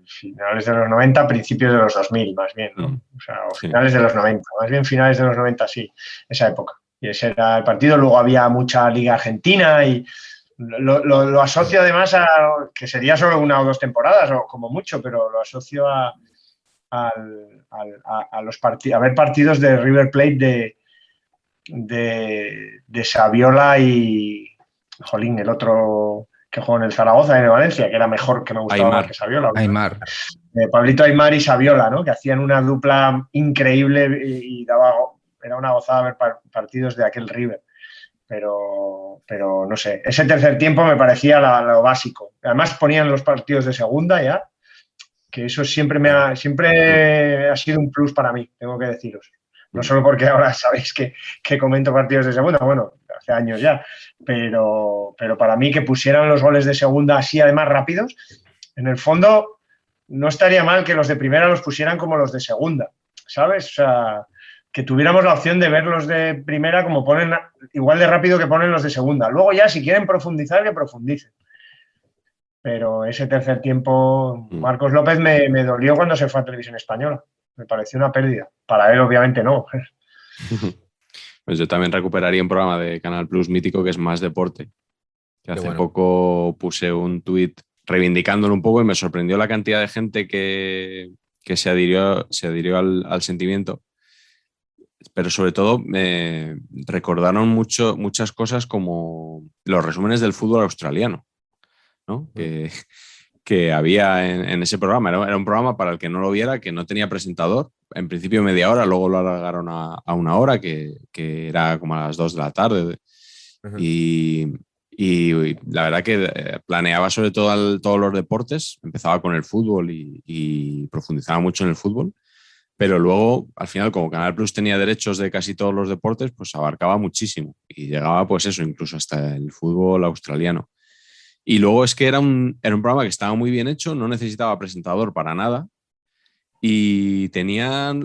finales de los 90, principios de los 2000 más bien, ¿no? O sea, o finales de los 90, más bien finales de los 90, sí, esa época. Y ese era el partido, luego había mucha Liga Argentina y lo asocio además a que sería solo 1 o 2 temporadas o como mucho, pero lo asocio a ver partidos de River Plate de Saviola y jolín, el otro que jugó en el Zaragoza y en el Valencia, que era mejor, que me gustaba más que Saviola. Aimar. Pablito Aimar y Saviola, ¿no? Que hacían una dupla increíble y era una gozada ver partidos de aquel River. Pero no sé, ese tercer tiempo me parecía lo básico. Además ponían los partidos de segunda ya, que eso siempre ha sido un plus para mí, tengo que deciros. No solo porque ahora sabéis que comento partidos de segunda, bueno, hace años ya, pero para mí que pusieran los goles de segunda así además rápidos, en el fondo no estaría mal que los de primera los pusieran como los de segunda, ¿sabes? O sea, que tuviéramos la opción de ver los de primera como ponen, igual de rápido que ponen los de segunda. Luego ya, si quieren profundizar, que profundicen. Pero ese tercer tiempo, Marcos López me dolió cuando se fue a Televisión Española. Me pareció una pérdida. Para él, obviamente, no. Pues yo también recuperaría un programa de Canal Plus mítico que es Más Deporte. Que hace poco puse un tuit reivindicándolo un poco y me sorprendió la cantidad de gente que que se adhirió al sentimiento. Pero sobre todo me recordaron muchas cosas como los resúmenes del fútbol australiano, ¿no? Que había en ese programa. Era un programa para el que no lo viera, que no tenía presentador. En principio media hora, luego lo alargaron a una hora, que era como a las 2 de la tarde. Ujú. Y la verdad que planeaba sobre todo todos los deportes. Empezaba con el fútbol y profundizaba mucho en el fútbol. Pero luego, al final, como Canal Plus tenía derechos de casi todos los deportes, pues abarcaba muchísimo. Y llegaba, pues eso, incluso hasta el fútbol australiano. Y luego es que era un programa que estaba muy bien hecho, no necesitaba presentador para nada. Y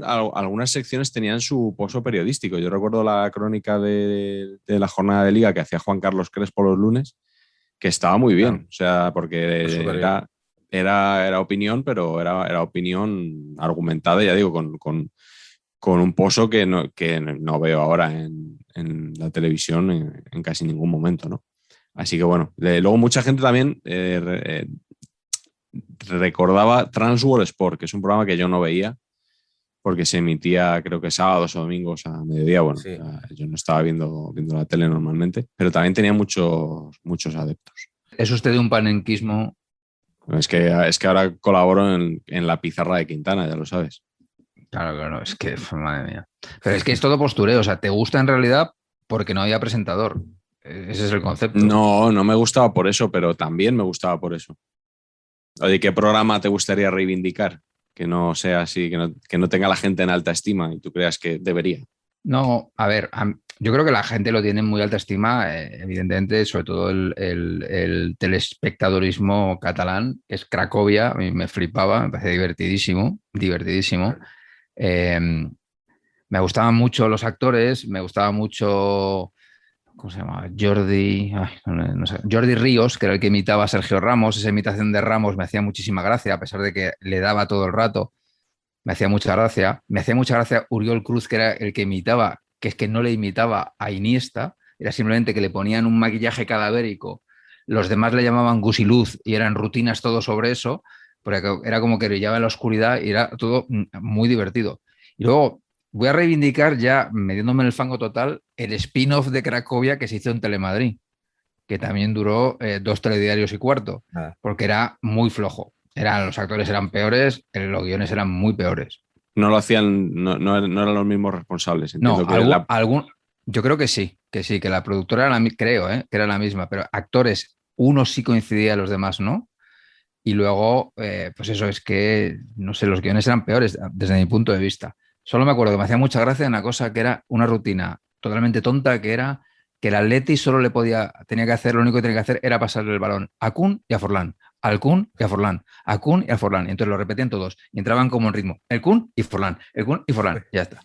algunas secciones tenían su pozo periodístico. Yo recuerdo la crónica de la jornada de liga que hacía Juan Carlos Crespo los lunes, que estaba muy bien. O sea, porque era opinión, pero era opinión argumentada, ya digo, con un pozo que no veo ahora en la televisión en casi ningún momento, ¿no? Así que bueno, luego mucha gente también recordaba Transworld Sport, que es un programa que yo no veía porque se emitía creo que sábados o domingos a mediodía. Bueno, Sí. yo no estaba viendo la tele normalmente, pero también tenía muchos adeptos. Es usted de un panenquismo. Es que ahora colaboro en la pizarra de Quintana, ya lo sabes. Claro, es que, madre mía. Pero es que es todo postureo, o sea, te gusta en realidad porque no había presentador. Ese es el concepto. No me gustaba por eso, pero también me gustaba por eso. Oye, ¿qué programa te gustaría reivindicar? Que no sea así, que no tenga la gente en alta estima y tú creas que debería. No, a ver, yo creo que la gente lo tiene en muy alta estima, evidentemente, sobre todo el telespectadorismo catalán, que es Cracovia, a mí me flipaba, me parecía divertidísimo. Me gustaban mucho los actores, me gustaba mucho, ¿cómo se llama? No sé, Jordi Ríos, que era el que imitaba a Sergio Ramos. Esa imitación de Ramos me hacía muchísima gracia, a pesar de que le daba todo el rato. Me hacía mucha gracia. Me hacía mucha gracia Uriol Cruz, que era el que imitaba, que es que no le imitaba a Iniesta, era simplemente que le ponían un maquillaje cadavérico. Los demás le llamaban gusiluz y eran rutinas todo sobre eso, porque era como que brillaba en la oscuridad y era todo muy divertido. Y luego voy a reivindicar, ya metiéndome en el fango total, el spin-off de Cracovia que se hizo en Telemadrid, que también duró 2 telediarios y cuarto, porque era muy flojo. Los actores eran peores, los guiones eran muy peores. No lo hacían, no eran los mismos responsables. Entiendo yo creo que sí, que la productora era que era la misma, pero actores, unos sí coincidían, los demás no. Y luego, pues eso, es que, no sé, los guiones eran peores desde mi punto de vista. Solo me acuerdo que me hacía mucha gracia una cosa que era una rutina totalmente tonta, que era que el Atleti solo tenía que hacer, lo único que tenía que hacer era pasarle el balón a Kun y a Forlán, al Kun y a Forlán, a Kun y a Forlán. Y entonces lo repetían todos y entraban como en ritmo. El Kun y Forlán, el Kun y Forlán. Ya está.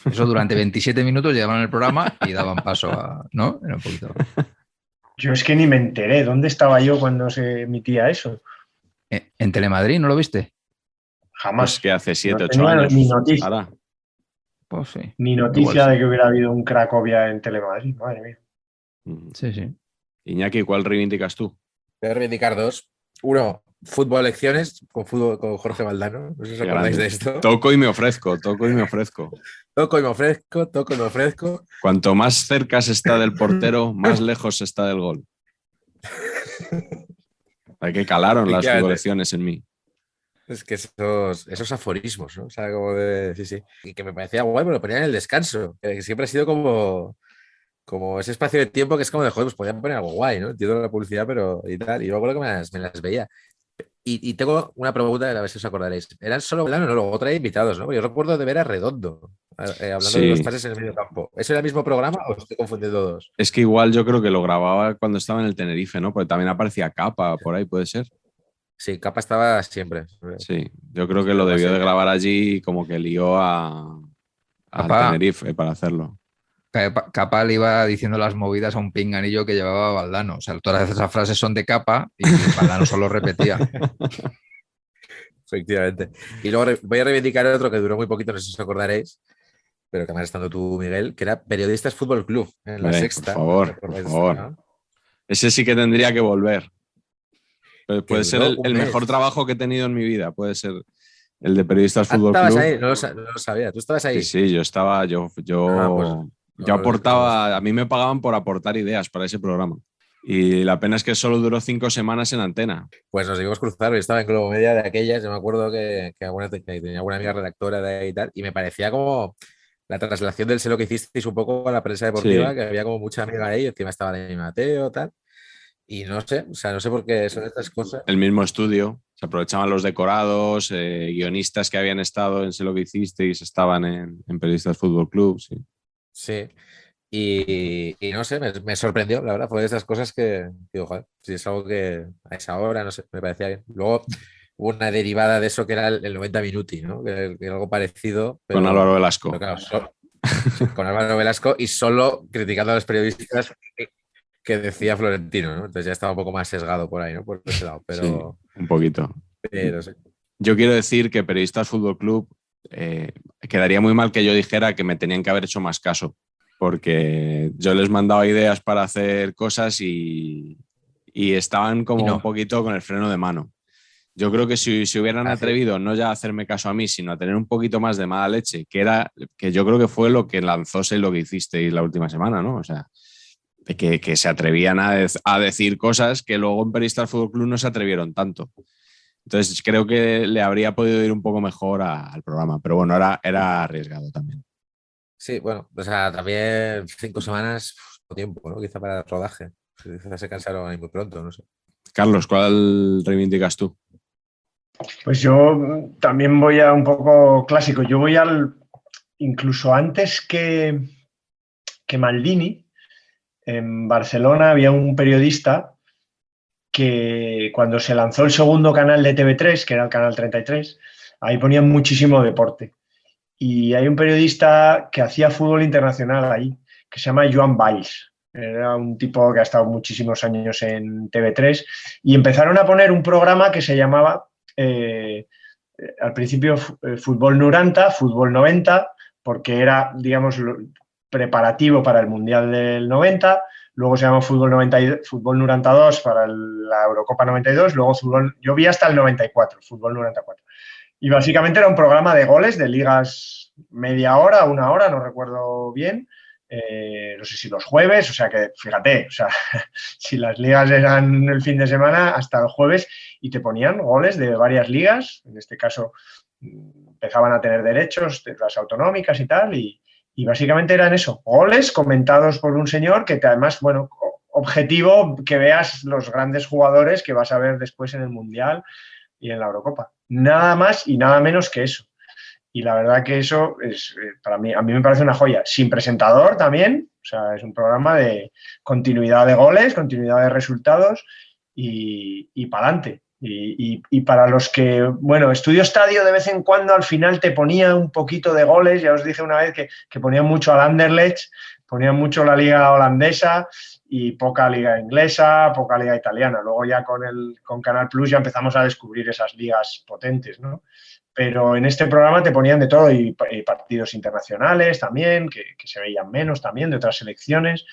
Eso durante 27 minutos llevaban el programa y daban paso a... ¿No? Era un poquito... Yo es que ni me enteré. ¿Dónde estaba yo cuando se emitía eso? ¿En Telemadrid no lo viste? Jamás. Pues que hace 7, no 8 años. Ni noticia. Ahora. Pues sí. Ni noticia de que hubiera habido un Cracovia en Telemadrid. Madre mía. Sí. Iñaki, ¿cuál reivindicas tú? Voy a reivindicar 2. Uno, fútbol lecciones con Jorge Valdano. No sé si os acordáis de esto. Toco y me ofrezco. Toco y me ofrezco. Cuanto más cerca se está del portero, más lejos se está del gol. Hay que calaron las fútbol-lecciones en mí. Es que esos aforismos, ¿no? O sea, como de... Sí. Y que me parecía guay, pero lo ponían en el descanso. Que siempre ha sido como ese espacio de tiempo que es como de, joder, pues podían poner algo guay, ¿no? Entiendo la publicidad, pero y tal. Y luego lo que me las veía. Y tengo una pregunta, a ver si os acordaréis. ¿Eran solo Valdano? No, luego traía invitados, ¿no? Yo recuerdo de ver a Redondo, hablando de los pases en el medio campo. ¿Eso era el mismo programa o estoy confundiendo dos? Es que igual yo creo que lo grababa cuando estaba en el Tenerife, ¿no? Porque también aparecía Capa por ahí, ¿puede ser? Sí, Capa estaba siempre. Sí, yo creo que lo debió de grabar allí y como que lió al Tenerife para hacerlo. Capa le iba diciendo las movidas a un pinganillo que llevaba Valdano. O sea, todas esas frases son de Capa y Valdano solo repetía. Efectivamente. Y luego voy a reivindicar otro que duró muy poquito, no sé si os acordaréis, pero que además estando tú, Miguel, que era Periodistas Fútbol Club en La Sexta. Por favor. ¿No? Ese sí que tendría que volver. Puede ser el mejor trabajo que he tenido en mi vida. Puede ser el de Periodistas Fútbol ¿Estabas Club. ahí? No lo sabía. ¿Tú estabas ahí? Sí, yo estaba, yo aportaba, a mí me pagaban por aportar ideas para ese programa. Y la pena es que solo duró 5 semanas en antena. Pues nos dimos cruzar, yo estaba en Globo Media de aquellas, yo me acuerdo que tenía alguna amiga redactora de ahí y tal, y me parecía como la traslación del sé lo que hicisteis un poco a la prensa deportiva, Sí. que había como mucha amiga ahí, encima estaba de Mateo, tal, y no sé, o sea, no sé por qué son estas cosas. El mismo estudio, se aprovechaban los decorados, guionistas que habían estado en Sé lo que hicisteis, estaban en Periodistas Fútbol Club, sí. Sí, y no sé, me sorprendió, la verdad, fue de esas cosas que digo, joder, si es algo que a esa hora, no sé, me parecía bien. Luego hubo una derivada de eso que era el 90 Minuti, ¿no? Que era algo parecido, Con Álvaro pero Velasco. claro, sí, con Álvaro Velasco y solo criticando a los periodistas que decía Florentino, ¿no? Entonces ya estaba un poco más sesgado por ahí, ¿no? Por ese lado, Sí, pero un poquito. sí. Yo quiero decir que Periodistas Fútbol Club quedaría muy mal que yo dijera que me tenían que haber hecho más caso, porque yo les mandaba ideas para hacer cosas y estaban como un poquito con el freno de mano. Yo creo que si hubieran atrevido no ya a hacerme caso a mí, sino a tener un poquito más de mala leche, que yo creo que fue lo que lanzó Sé lo que hicisteis la última semana, ¿no? O sea, que se atrevían a decir cosas que luego en Periodistas Fútbol Club no se atrevieron tanto. Entonces creo que le habría podido ir un poco mejor al programa, pero bueno, era arriesgado también. Sí, bueno, o sea, también 5 semanas, poco tiempo, ¿no? Quizá para el rodaje. Quizá se cansaron ahí muy pronto, no sé. Carlos, ¿cuál reivindicas tú? Pues yo también voy a un poco clásico. Yo voy incluso antes que Maldini, en Barcelona había un periodista que cuando se lanzó el segundo canal de TV3, que era el canal 33, ahí ponían muchísimo deporte. Y hay un periodista que hacía fútbol internacional ahí, que se llama Joan Valls. Era un tipo que ha estado muchísimos años en TV3 y empezaron a poner un programa que se llamaba, al principio, Fútbol 90, Fútbol 90, porque era, digamos, preparativo para el Mundial del 90, luego se llama Fútbol 92 para la Eurocopa 92, luego yo vi hasta el 94, Fútbol 94. Y básicamente era un programa de goles, de ligas media hora, 1 hora, no recuerdo bien. No sé si los jueves, o sea que fíjate, o sea, si las ligas eran el fin de semana, hasta el jueves, y te ponían goles de varias ligas, en este caso empezaban a tener derechos de las autonómicas y tal, y básicamente eran eso, goles comentados por un señor que además, bueno, objetivo que veas los grandes jugadores que vas a ver después en el Mundial y en la Eurocopa. Nada más y nada menos que eso. Y la verdad que eso es, para mí, a mí me parece una joya. Sin presentador también, o sea, es un programa de continuidad de goles, continuidad de resultados y para adelante. Y para los que, bueno, Estudio Estadio de vez en cuando al final te ponía un poquito de goles, ya os dije una vez que ponían mucho al Anderlecht, ponían mucho la liga holandesa y poca liga inglesa, poca liga italiana. Luego ya con Canal Plus ya empezamos a descubrir esas ligas potentes, ¿no? Pero en este programa te ponían de todo y partidos internacionales también, que se veían menos también, de otras selecciones.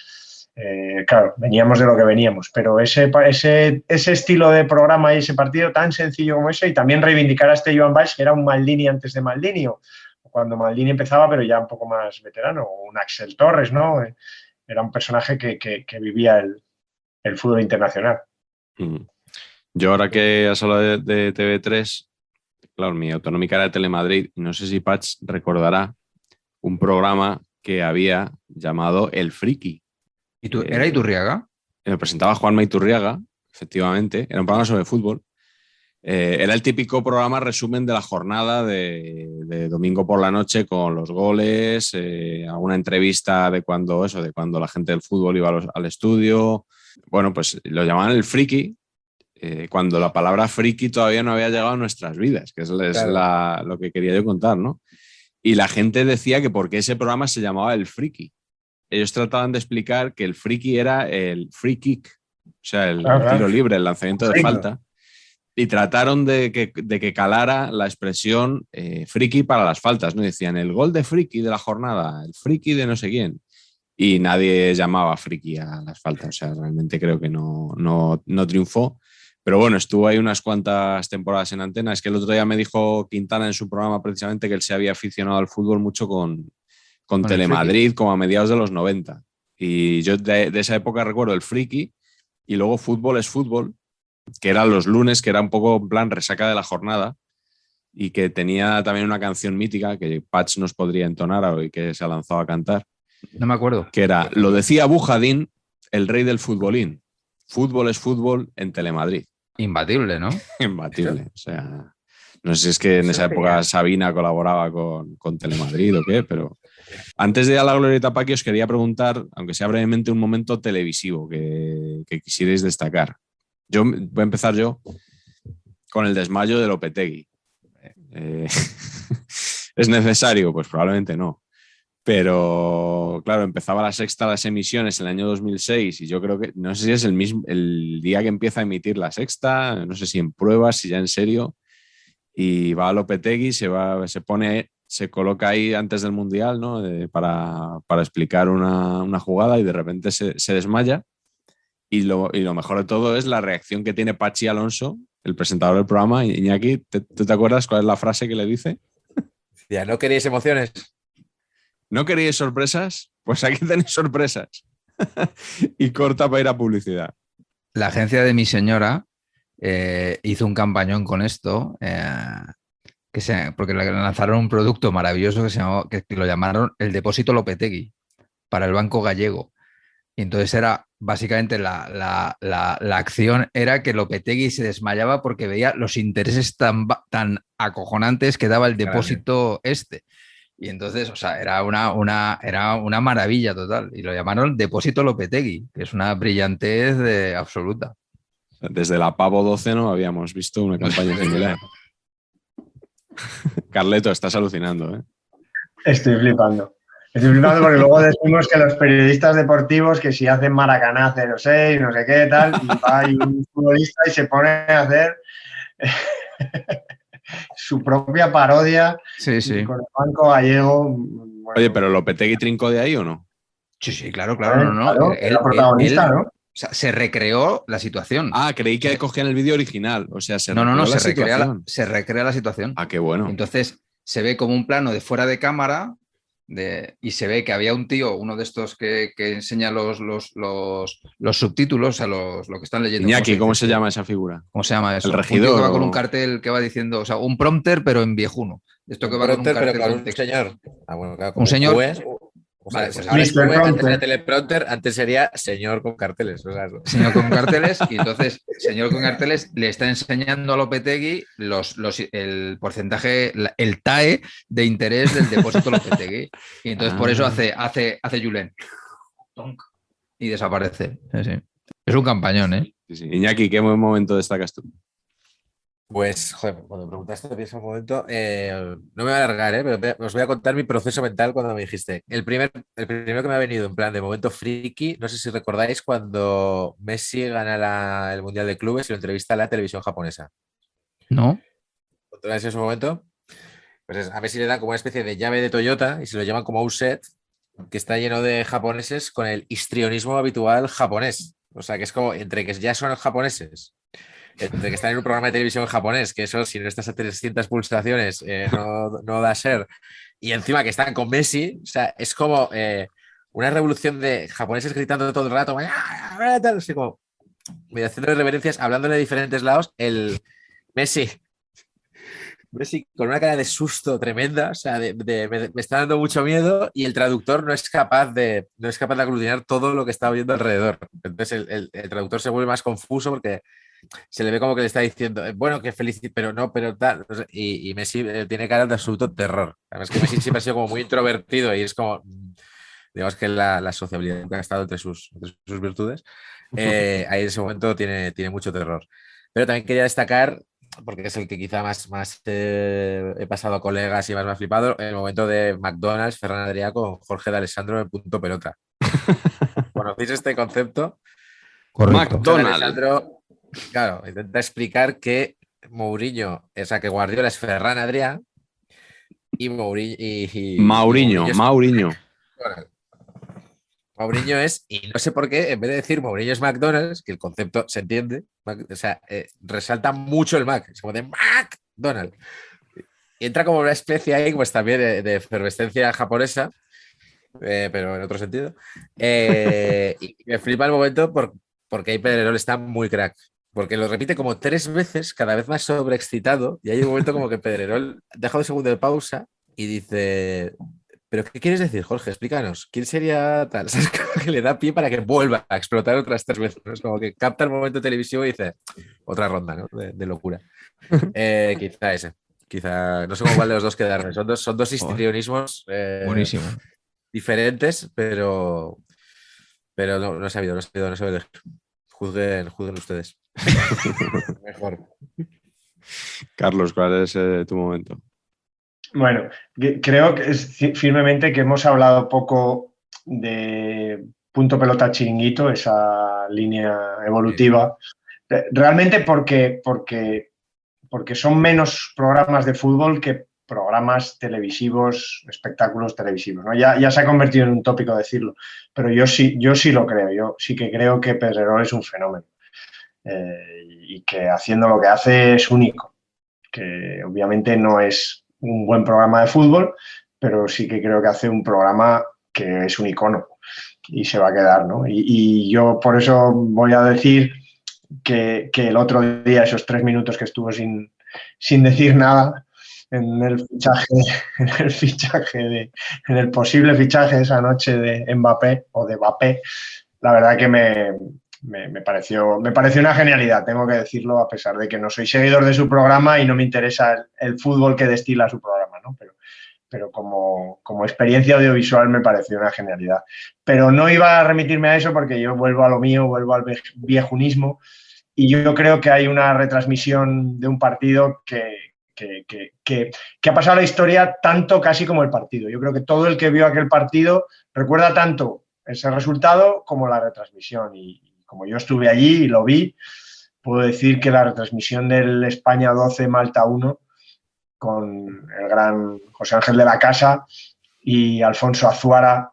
Claro, veníamos de lo que veníamos, pero ese estilo de programa y ese partido tan sencillo como ese, y también reivindicar a este Joan Valls, que era un Maldini antes de Maldini, o cuando Maldini empezaba, pero ya un poco más veterano, o un Axel Torres, ¿no? Era un personaje que vivía el fútbol internacional. Yo ahora que has hablado de TV3, claro, mi autonómica era Telemadrid, y no sé si Patch recordará un programa que había llamado El Friki. ¿Era Iturriaga? Lo presentaba Juanma Iturriaga, efectivamente, era un programa sobre fútbol. Era el típico programa resumen de la jornada de domingo por la noche con los goles, alguna entrevista de cuando la gente del fútbol iba al estudio. Bueno, pues lo llamaban El Friki, cuando la palabra friki todavía no había llegado a nuestras vidas, que es claro, lo que quería yo contar, ¿no? Y la gente decía que por qué ese programa se llamaba El Friki. Ellos trataban de explicar que el friki era el free kick, o sea, el tiro libre, el lanzamiento de falta, y trataron de que calara la expresión friki para las faltas, ¿no? Decían el gol de friki de la jornada, el friki de no sé quién, y nadie llamaba friki a las faltas, o sea, realmente creo que no triunfó. Pero bueno, estuvo ahí unas cuantas temporadas en antena. Es que el otro día me dijo Quintana en su programa precisamente que él se había aficionado al fútbol mucho con el Telemadrid, como a mediados de los 90. Y yo de esa época recuerdo el Friki y luego Fútbol es Fútbol, que eran los lunes, que era un poco en plan resaca de la jornada y que tenía también una canción mítica que Patch nos podría entonar hoy que se ha lanzado a cantar. No me acuerdo. Que era, lo decía Bujadín, el rey del futbolín. Fútbol es fútbol en Telemadrid. Imbatible, ¿no? Imbatible. O sea, no sé si es que en esa época Sabina colaboraba con Telemadrid o qué, pero antes de ir a la glorieta Paqui os quería preguntar, aunque sea brevemente, un momento televisivo que quisierais destacar. Voy a empezar yo con el desmayo de Lopetegui. ¿Es necesario? Pues probablemente no. Pero claro, empezaba la Sexta las emisiones en el año 2006 y yo creo que, no sé si es el día que empieza a emitir la Sexta, no sé si en pruebas, si ya en serio, y va a Lopetegui, se coloca ahí antes del Mundial, ¿no? Para explicar una jugada y de repente se desmaya. Y lo mejor de todo es la reacción que tiene Pachi Alonso, el presentador del programa. Iñaki, ¿tú te acuerdas cuál es la frase que le dice? Ya, ¿no queréis emociones? ¿No queríais sorpresas? Pues aquí tenéis sorpresas. Y corta para ir a publicidad. La agencia de mi señora hizo un campañón con esto, porque le lanzaron un producto maravilloso que lo llamaron el depósito Lopetegui para el Banco Gallego. Y entonces era básicamente la acción era que Lopetegui se desmayaba porque veía los intereses tan acojonantes que daba el depósito este. Y entonces, o sea, era una maravilla total. Y lo llamaron Depósito Lopetegui, que es una brillantez absoluta. Desde la Pavo 12 no habíamos visto una campaña similar. Carleto, estás alucinando, ¿eh? Estoy flipando. Estoy flipando porque luego decimos que los periodistas deportivos que si hacen Maracaná 06, no sé qué, tal, y va ahí un futbolista y se pone a hacer su propia parodia sí. con el Banco Gallego. Bueno, oye, pero ¿Lopetegui trincó de ahí o no? Sí, claro. No. Claro, era protagonista, ¿no? O sea, se recreó la situación. Ah, creí que cogían el vídeo original. O sea, No, se recrea la situación. Ah, qué bueno. Entonces se ve como un plano de fuera de cámara y se ve que había un tío, uno de estos que enseña los subtítulos, o sea, lo que están leyendo. Iñaki, ¿cómo se llama esa figura? ¿Cómo se llama eso? El regidor. Un tío que va con un cartel que va diciendo, o sea, un prompter, pero en viejuno. Esto que va con un cartel pero con un señor. Ah, bueno, claro, un señor. Vale, pues ahora es antes de teleprompter, antes sería señor con carteles. O sea, señor con carteles, y entonces, señor con carteles le está enseñando a Lopetegui el porcentaje, el TAE de interés del depósito Lopetegui. Y entonces por eso hace Julen. Y desaparece. Sí. Es un campañón, ¿eh? Sí. Iñaki, ¿qué momento destacas tú? Pues, joder, cuando me preguntaste, pienso un momento, no me voy a alargar, pero os voy a contar mi proceso mental cuando me dijiste. El primero que me ha venido en plan de momento friki, no sé si recordáis cuando Messi gana el Mundial de Clubes y lo entrevista a la televisión japonesa. ¿No? ¿Recordáis ese momento? Pues a Messi le dan como una especie de llave de Toyota y se lo llaman como un set que está lleno de japoneses con el histrionismo habitual japonés. O sea, que es como entre que ya son japoneses, entre que están en un programa de televisión japonés, que eso, si no estás a 300 pulsaciones, no da ser, y encima que están con Messi, o sea, es como una revolución de japoneses gritando todo el rato, así como haciendo reverencias, hablándole de diferentes lados, el Messi con una cara de susto tremenda, o sea, me está dando mucho miedo y el traductor no es capaz de aglutinar todo lo que está oyendo alrededor. Entonces el traductor se vuelve más confuso porque se le ve como que le está diciendo, bueno, que feliz, pero no, pero tal. Y Messi tiene cara de absoluto terror. Además que Messi siempre ha sido como muy introvertido y es como, digamos que la sociabilidad nunca ha estado entre sus virtudes. Ahí en ese momento tiene mucho terror. Pero también quería destacar, porque es el que quizá más he pasado a colegas y más me ha flipado, el momento de McDonald's, Ferran Adrià con Jorge de Alessandro en punto pelota. ¿Conocéis este concepto? Correcto. McDonald's. Claro, intenta explicar que Mourinho, o sea, que Guardiola es Ferran Adrià y Mourinho. Mourinho es, y no sé por qué, en vez de decir Mourinho es McDonald's, que el concepto se entiende, o sea, resalta mucho el Mac, es como de McDonald's. Y entra como una especie ahí, pues también de efervescencia japonesa, pero en otro sentido. Y me flipa el momento porque ahí Pedrerol está muy crack. Porque lo repite como 3 veces, cada vez más sobreexcitado, y hay un momento como que Pedrerol deja un segundo de pausa y dice: ¿pero qué quieres decir, Jorge? Explícanos. ¿Quién sería tal? ¿Sabes? Como que le da pie para que vuelva a explotar otras 3 veces, ¿no? Es como que capta el momento televisivo y dice: otra ronda, ¿no? De locura. Quizá ese. Quizá, no sé con cuál de los dos quedarme. Son dos histrionismos Buenísimo. diferentes, pero no he sabido elegir. Juzguen ustedes. Mejor. Carlos, ¿cuál es tu momento? Bueno, creo que firmemente que hemos hablado poco de punto pelota chiringuito, esa línea evolutiva. Realmente porque son menos programas de fútbol que programas televisivos, espectáculos televisivos, ¿no? Ya se ha convertido en un tópico decirlo, pero yo sí lo creo. Yo sí que creo que Pedrerol es un fenómeno y que haciendo lo que hace es único. Que obviamente no es un buen programa de fútbol, pero sí que creo que hace un programa que es un icono y se va a quedar, ¿no? Y yo por eso voy a decir que el otro día, esos 3 minutos que estuvo sin decir nada, en el posible fichaje esa noche de Mbappé o de Mbappé, la verdad que me pareció una genialidad, tengo que decirlo, a pesar de que no soy seguidor de su programa y no me interesa el fútbol que destila su programa, ¿no? Pero como experiencia audiovisual me pareció una genialidad. Pero no iba a remitirme a eso porque yo vuelvo a lo mío, vuelvo al viejunismo, y yo creo que hay una retransmisión de un partido que ha pasado a la historia tanto casi como el partido. Yo creo que todo el que vio aquel partido recuerda tanto ese resultado como la retransmisión. Y como yo estuve allí y lo vi, puedo decir que la retransmisión del España 12, Malta 1, con el gran José Ángel de la Casa y Alfonso Azuara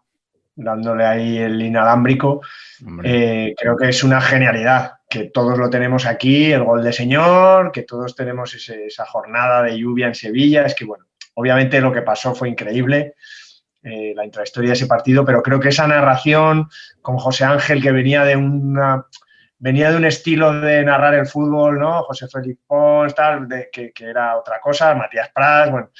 dándole ahí el inalámbrico, creo que es una genialidad, que todos lo tenemos aquí, el gol de señor, que todos tenemos esa jornada de lluvia en Sevilla. Es que, bueno, obviamente lo que pasó fue increíble, la intrahistoria de ese partido, pero creo que esa narración con José Ángel, que venía de un estilo de narrar el fútbol, ¿no? José Félix Pons, tal, que era otra cosa, Matías Prats, bueno.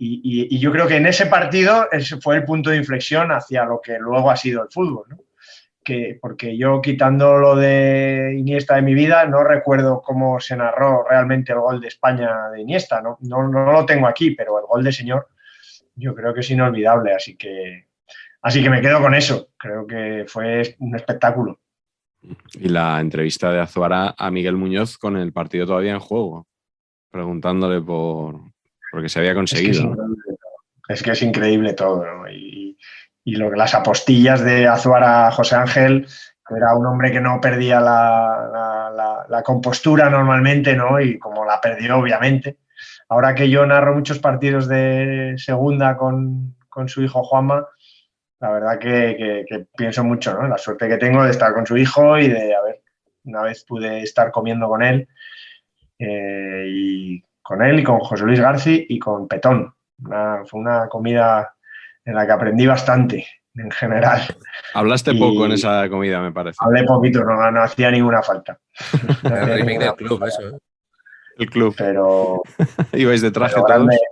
Y yo creo que en ese partido ese fue el punto de inflexión hacia lo que luego ha sido el fútbol, ¿no? Porque yo, quitando lo de Iniesta de mi vida, no recuerdo cómo se narró realmente el gol de España de Iniesta, no lo tengo aquí, pero el gol de señor yo creo que es inolvidable, así que me quedo con eso, creo que fue un espectáculo. Y la entrevista de Azuara a Miguel Muñoz con el partido todavía en juego, preguntándole porque se había conseguido. Es que es increíble todo, ¿no? Y las apostillas de Azuara a José Ángel, que era un hombre que no perdía la compostura normalmente, ¿no? Y como la perdió, obviamente. Ahora que yo narro muchos partidos de segunda con su hijo Juanma, la verdad que pienso mucho, ¿no? La suerte que tengo de estar con su hijo y una vez pude estar comiendo con él, y con José Luis García y con Petón. Fue una comida en la que aprendí bastante, en general. Hablaste poco en esa comida, me parece. Hablé poquito, no hacía ninguna falta. El remake del club, eso, ¿eh? El club. Pero ibais de traje grande, todos.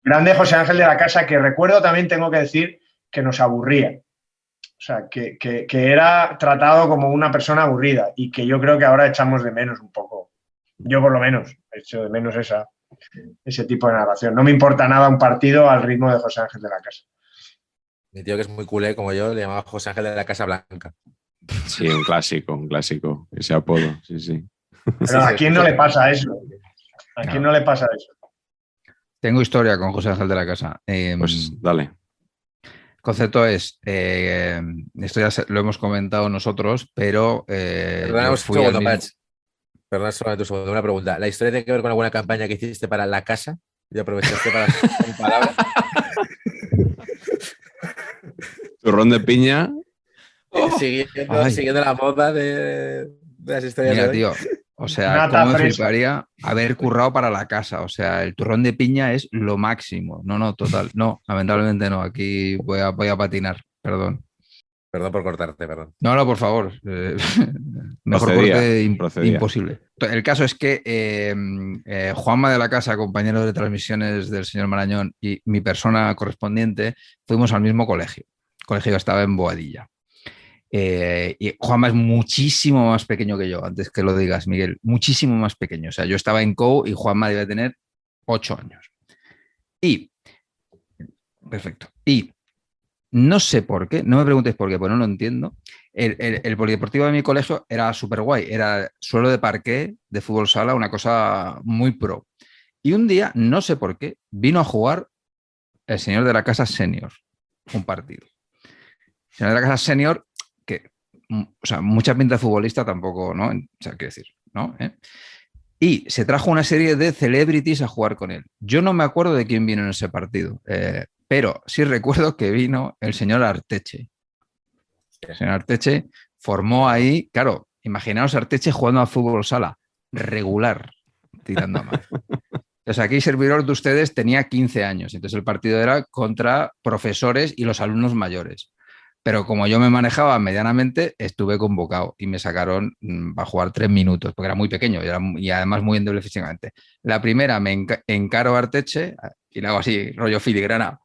Grande José Ángel de la Casa, que recuerdo también, tengo que decir, que nos aburría. O sea, que era tratado como una persona aburrida y que yo creo que ahora echamos de menos un poco. Yo por lo menos echo de menos ese tipo de narración. No me importa nada un partido al ritmo de José Ángel de la Casa. Mi tío, que es muy culé como yo, le llamaba José Ángel de la Casa Blanca. Sí, un clásico, ese apodo, sí. Pero ¿a quién no le pasa eso? ¿A quién no le pasa eso? Tengo historia con José Ángel de la Casa. Pues dale. El concepto es, esto ya lo hemos comentado nosotros, pero Perdona solamente un segundo, una pregunta. ¿La historia tiene que ver con alguna campaña que hiciste para La Casa? Y aprovechaste para en palabras. Turrón de piña Siguiendo la moda de las historias Mira, de hoy. tío, o sea, Nata cómo me fresca. fliparía haber currado para la casa. O sea, el turrón de piña es lo máximo. No, total. No, lamentablemente no. Aquí voy a patinar, perdón. Perdón por cortarte, perdón. No, por favor. Mejor Procedía, corte procedía. imposible. El caso es que Juanma de la Casa, compañero de transmisiones del señor Marañón, y mi persona correspondiente, fuimos al mismo colegio. El colegio estaba en Boadilla. Y Juanma es muchísimo más pequeño que yo, antes que lo digas, Miguel. Muchísimo más pequeño. O sea, yo estaba en COU y Juanma debe tener 8 años. Perfecto. Y no sé por qué, no me preguntéis por qué, pues no lo entiendo. El polideportivo de mi colegio era súper guay, era suelo de parqué, de fútbol sala, una cosa muy pro. Y un día, no sé por qué, vino a jugar el señor de la casa senior, un partido. El señor de la casa senior, que, o sea, mucha pinta de futbolista tampoco, ¿no? O sea, quiero decir, ¿no? Y se trajo una serie de celebrities a jugar con él. Yo no me acuerdo de quién vino en ese partido, pero sí recuerdo que vino el señor Arteche. El señor Arteche formó ahí, claro, imaginaos Arteche jugando a fútbol sala, regular, tirando a mal. Entonces aquí el servidor de ustedes tenía 15 años, entonces el partido era contra profesores y los alumnos mayores. Pero como yo me manejaba medianamente, estuve convocado y me sacaron a jugar 3 minutos, porque era muy pequeño y además muy endeble físicamente. La primera me encaro a Arteche y le hago así, rollo filigrana.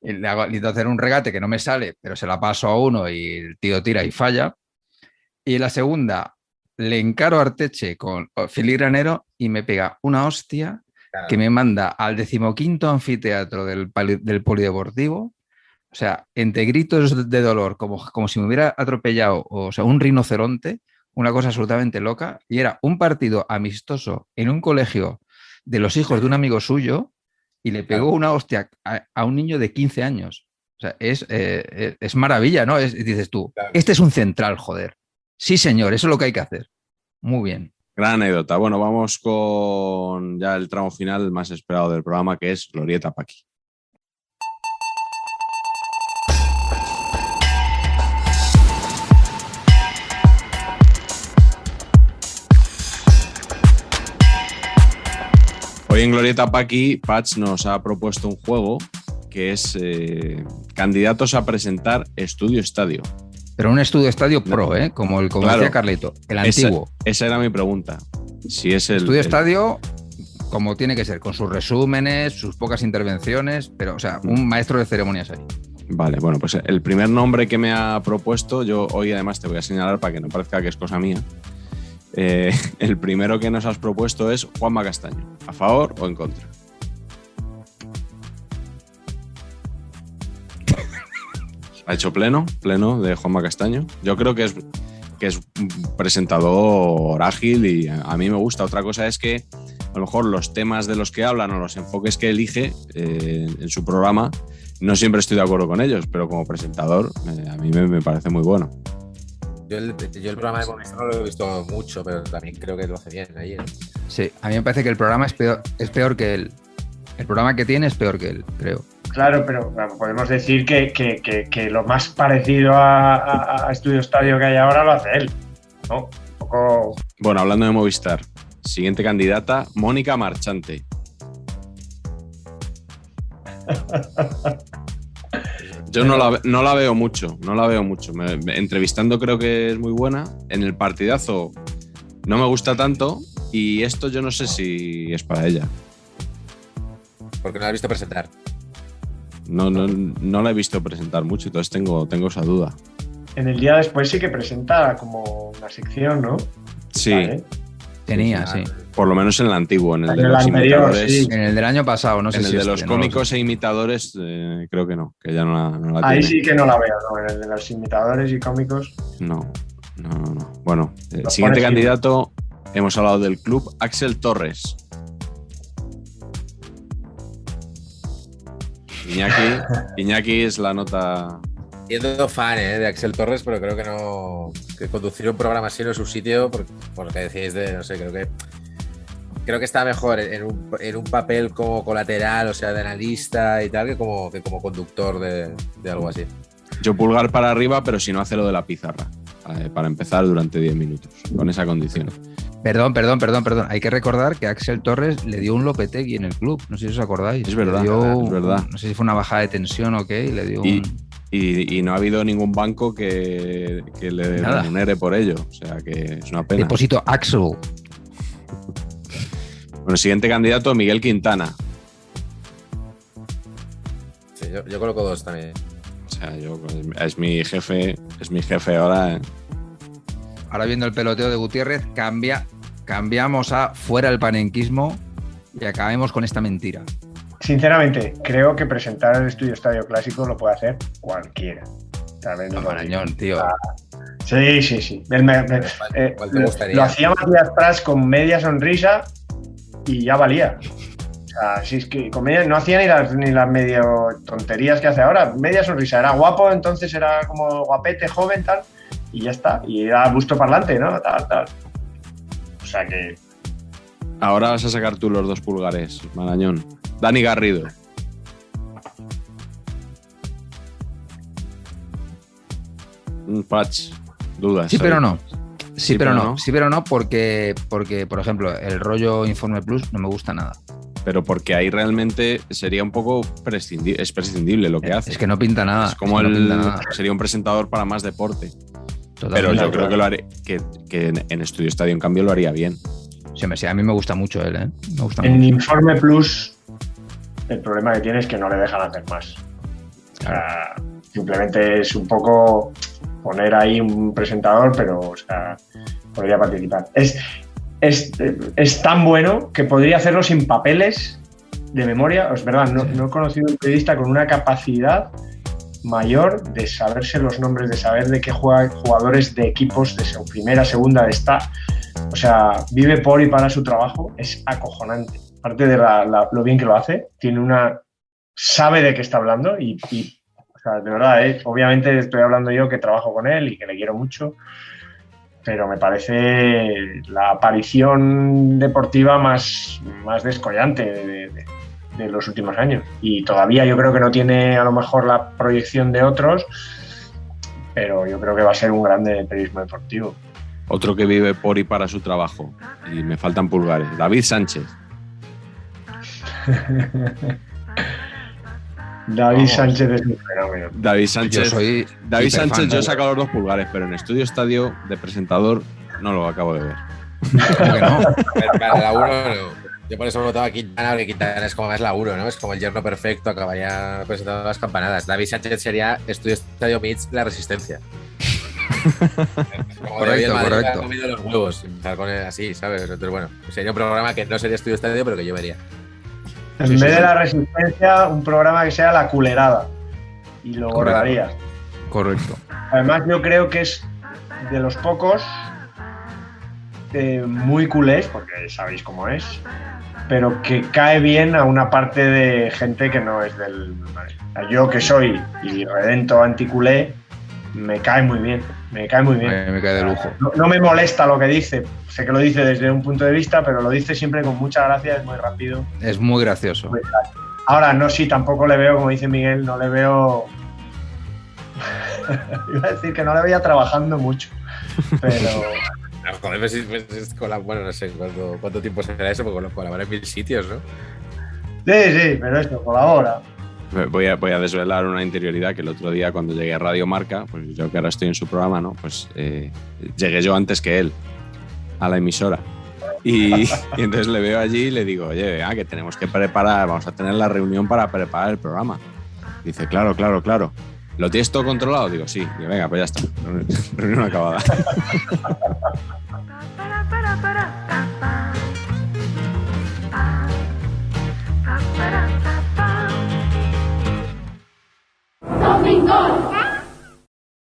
Y le intento hacer un regate que no me sale, pero se la paso a uno y el tío tira y falla. Y la segunda, le encaro a Arteche con filigranero y me pega una hostia que me manda al 15º anfiteatro del polideportivo. O sea, entre gritos de dolor, como si me hubiera atropellado, o sea, un rinoceronte, una cosa absolutamente loca. Y era un partido amistoso en un colegio de los hijos de un amigo suyo y le pegó una hostia a un niño de 15 años. O sea, es maravilla, ¿no? Dices tú, este es un central, joder. Sí, señor, eso es lo que hay que hacer. Muy bien. Gran anécdota. Bueno, vamos con ya el tramo final más esperado del programa, que es Glorieta Paqui. Hoy en Glorieta Paqui, Patch nos ha propuesto un juego que es candidatos a presentar Estudio Estadio. Pero un Estudio Estadio Pro, como Claro, decía Carlito, el antiguo. Esa era mi pregunta. Si es el Estudio Estadio, como tiene que ser, con sus resúmenes, sus pocas intervenciones, pero, o sea, un maestro de ceremonias ahí. Vale, bueno, pues el primer nombre que me ha propuesto, yo hoy además te voy a señalar para que no parezca que es cosa mía. El primero que nos has propuesto es Juanma Castaño. ¿A favor o en contra? Ha hecho pleno de Juanma Castaño. Yo creo que es un presentador ágil y a mí me gusta. Otra cosa es que a lo mejor los temas de los que hablan o los enfoques que elige en su programa, no siempre estoy de acuerdo con ellos, pero como presentador a mí me parece muy bueno. Yo el programa de Movistar no lo he visto mucho, pero también creo que lo hace bien ahí. Sí, a mí me parece que el programa es peor que él. El programa que tiene es peor que él, creo. Claro, pero bueno, podemos decir que lo más parecido a Estudio Estadio que hay ahora lo hace él, ¿no? Un poco... Bueno, hablando de Movistar, siguiente candidata, Mónica Marchante. Yo no la veo mucho. Entrevistando creo que es muy buena. En el partidazo no me gusta tanto y esto yo no sé si es para ella. Porque no la he visto presentar. No la he visto presentar mucho, entonces tengo esa duda. En el día después sí que presenta como una sección, ¿no? Sí. Vale. Tenía, sí. Por lo menos en el antiguo, en el de el los anterior, imitadores. sí. En el del año pasado, no sé En si el de los no cómicos lo sé. e imitadores, creo que no, que ya no la tiene. Ahí sí que no la veo, ¿no? En el de los imitadores y cómicos. No. Bueno, el Lo siguiente pones candidato, hemos hablado del club Axel Torres. Iñaki es la nota. Siendo fan de Axel Torres, pero creo que no. Que conducir un programa así no es su sitio, por lo que decís de. No sé, creo que está mejor en un papel como colateral, o sea, de analista y tal, que como conductor de algo así. Yo pulgar para arriba, pero si no hace lo de la pizarra. Para empezar durante 10 minutos, con esa condición. Perdón. Hay que recordar que Axel Torres le dio un Lopetegui en el club. No sé si os acordáis. Es verdad, es verdad. No sé si fue una bajada de tensión o qué. Y le dio y no ha habido ningún banco que le remunere por ello. O sea que es una pena. Depósito Axel. Bueno, siguiente candidato, Miguel Quintana. Sí, yo coloco 2 también. O sea, es mi jefe ahora. Ahora viendo el peloteo de Gutiérrez, cambiamos a fuera el panenquismo y acabemos con esta mentira. Sinceramente, creo que presentar el Estudio Estadio Clásico lo puede hacer cualquiera. Marañón, tío. Sí. Lo hacía Matías Prats con media sonrisa y ya valía. O sea, si es que con media, no hacía ni las medio tonterías que hace ahora. Media sonrisa. Era guapo, entonces era como guapete, joven, tal. Y ya está. Y era gusto parlante, ¿no? Tal. O sea que... Ahora vas a sacar tú los 2 pulgares, Marañón. Dani Garrido. Patch, dudas. Sí, pero no. Sí, pero no, porque, por ejemplo, el rollo Informe Plus no me gusta nada. Pero porque ahí realmente sería un poco prescindible lo que hace. Es que no pinta nada. Es como sería un presentador para más deporte. Totalmente. Pero yo creo que lo haré, que en Estudio Estadio en cambio lo haría bien. Sí, a mí me gusta mucho él, ¿eh? Me gusta en mucho. Informe Plus el problema que tiene es que no le dejan hacer más. O sea, simplemente es un poco poner ahí un presentador, pero o sea, podría participar. Es tan bueno que podría hacerlo sin papeles de memoria. Es verdad, no he conocido un periodista con una capacidad mayor de saberse los nombres, de saber de qué juegan jugadores de equipos de primera, segunda, de esta. O sea, vive por y para su trabajo, es acojonante. Aparte de lo bien que lo hace, sabe de qué está hablando y o sea, de verdad, obviamente estoy hablando yo que trabajo con él y que le quiero mucho, pero me parece la aparición deportiva más descollante de los últimos años. Y todavía yo creo que no tiene a lo mejor la proyección de otros, pero yo creo que va a ser un grande periodismo deportivo. Otro que vive por y para su trabajo, y me faltan pulgares, David Sánchez. David Sánchez es un fenómeno. David Sánchez, yo he sacado los 2 pulgares, pero en Estudio Estadio de presentador no lo acabo de ver. ¿Cómo que no? Para laburo no. Yo por eso me votaba a Quintana, porque Quintana es como más laburo, ¿no? Es como el yerno perfecto, acabaría presentando las campanadas. David Sánchez sería Estudio Estadio Meets La Resistencia. Correcto. Ha comido los huevos, empezar con él así, ¿sabes? Entonces, bueno, sería un programa que no sería Estudio Estadio, pero que yo vería. En vez de La Resistencia, un programa que sea La Culerada. Y lo borraría. Correcto. Además, yo creo que es de los pocos muy culés, porque sabéis cómo es, pero que cae bien a una parte de gente que no es del... Yo que soy irredento anticulé, me cae muy bien. Me cae de lujo. No me molesta lo que dice. Sé que lo dice desde un punto de vista, pero lo dice siempre con mucha gracia, es muy rápido. Es muy gracioso. Ahora, no, sí, tampoco le veo, como dice Miguel, no le veo... Iba a decir que no le veía trabajando mucho, pero... Joder, bueno, no sé cuánto tiempo será eso, porque colabora en 1000 sitios, ¿no? Sí, pero esto colabora. Voy a desvelar una interioridad que el otro día cuando llegué a Radio Marca, pues yo que ahora estoy en su programa, ¿no? Pues llegué yo antes que él a la emisora. Y entonces le veo allí y le digo, oye, venga, que tenemos que preparar, vamos a tener la reunión para preparar el programa. Dice, claro. ¿Lo tienes todo controlado? Digo, sí. Digo, venga, pues ya está. Reunión acabada. Domingo.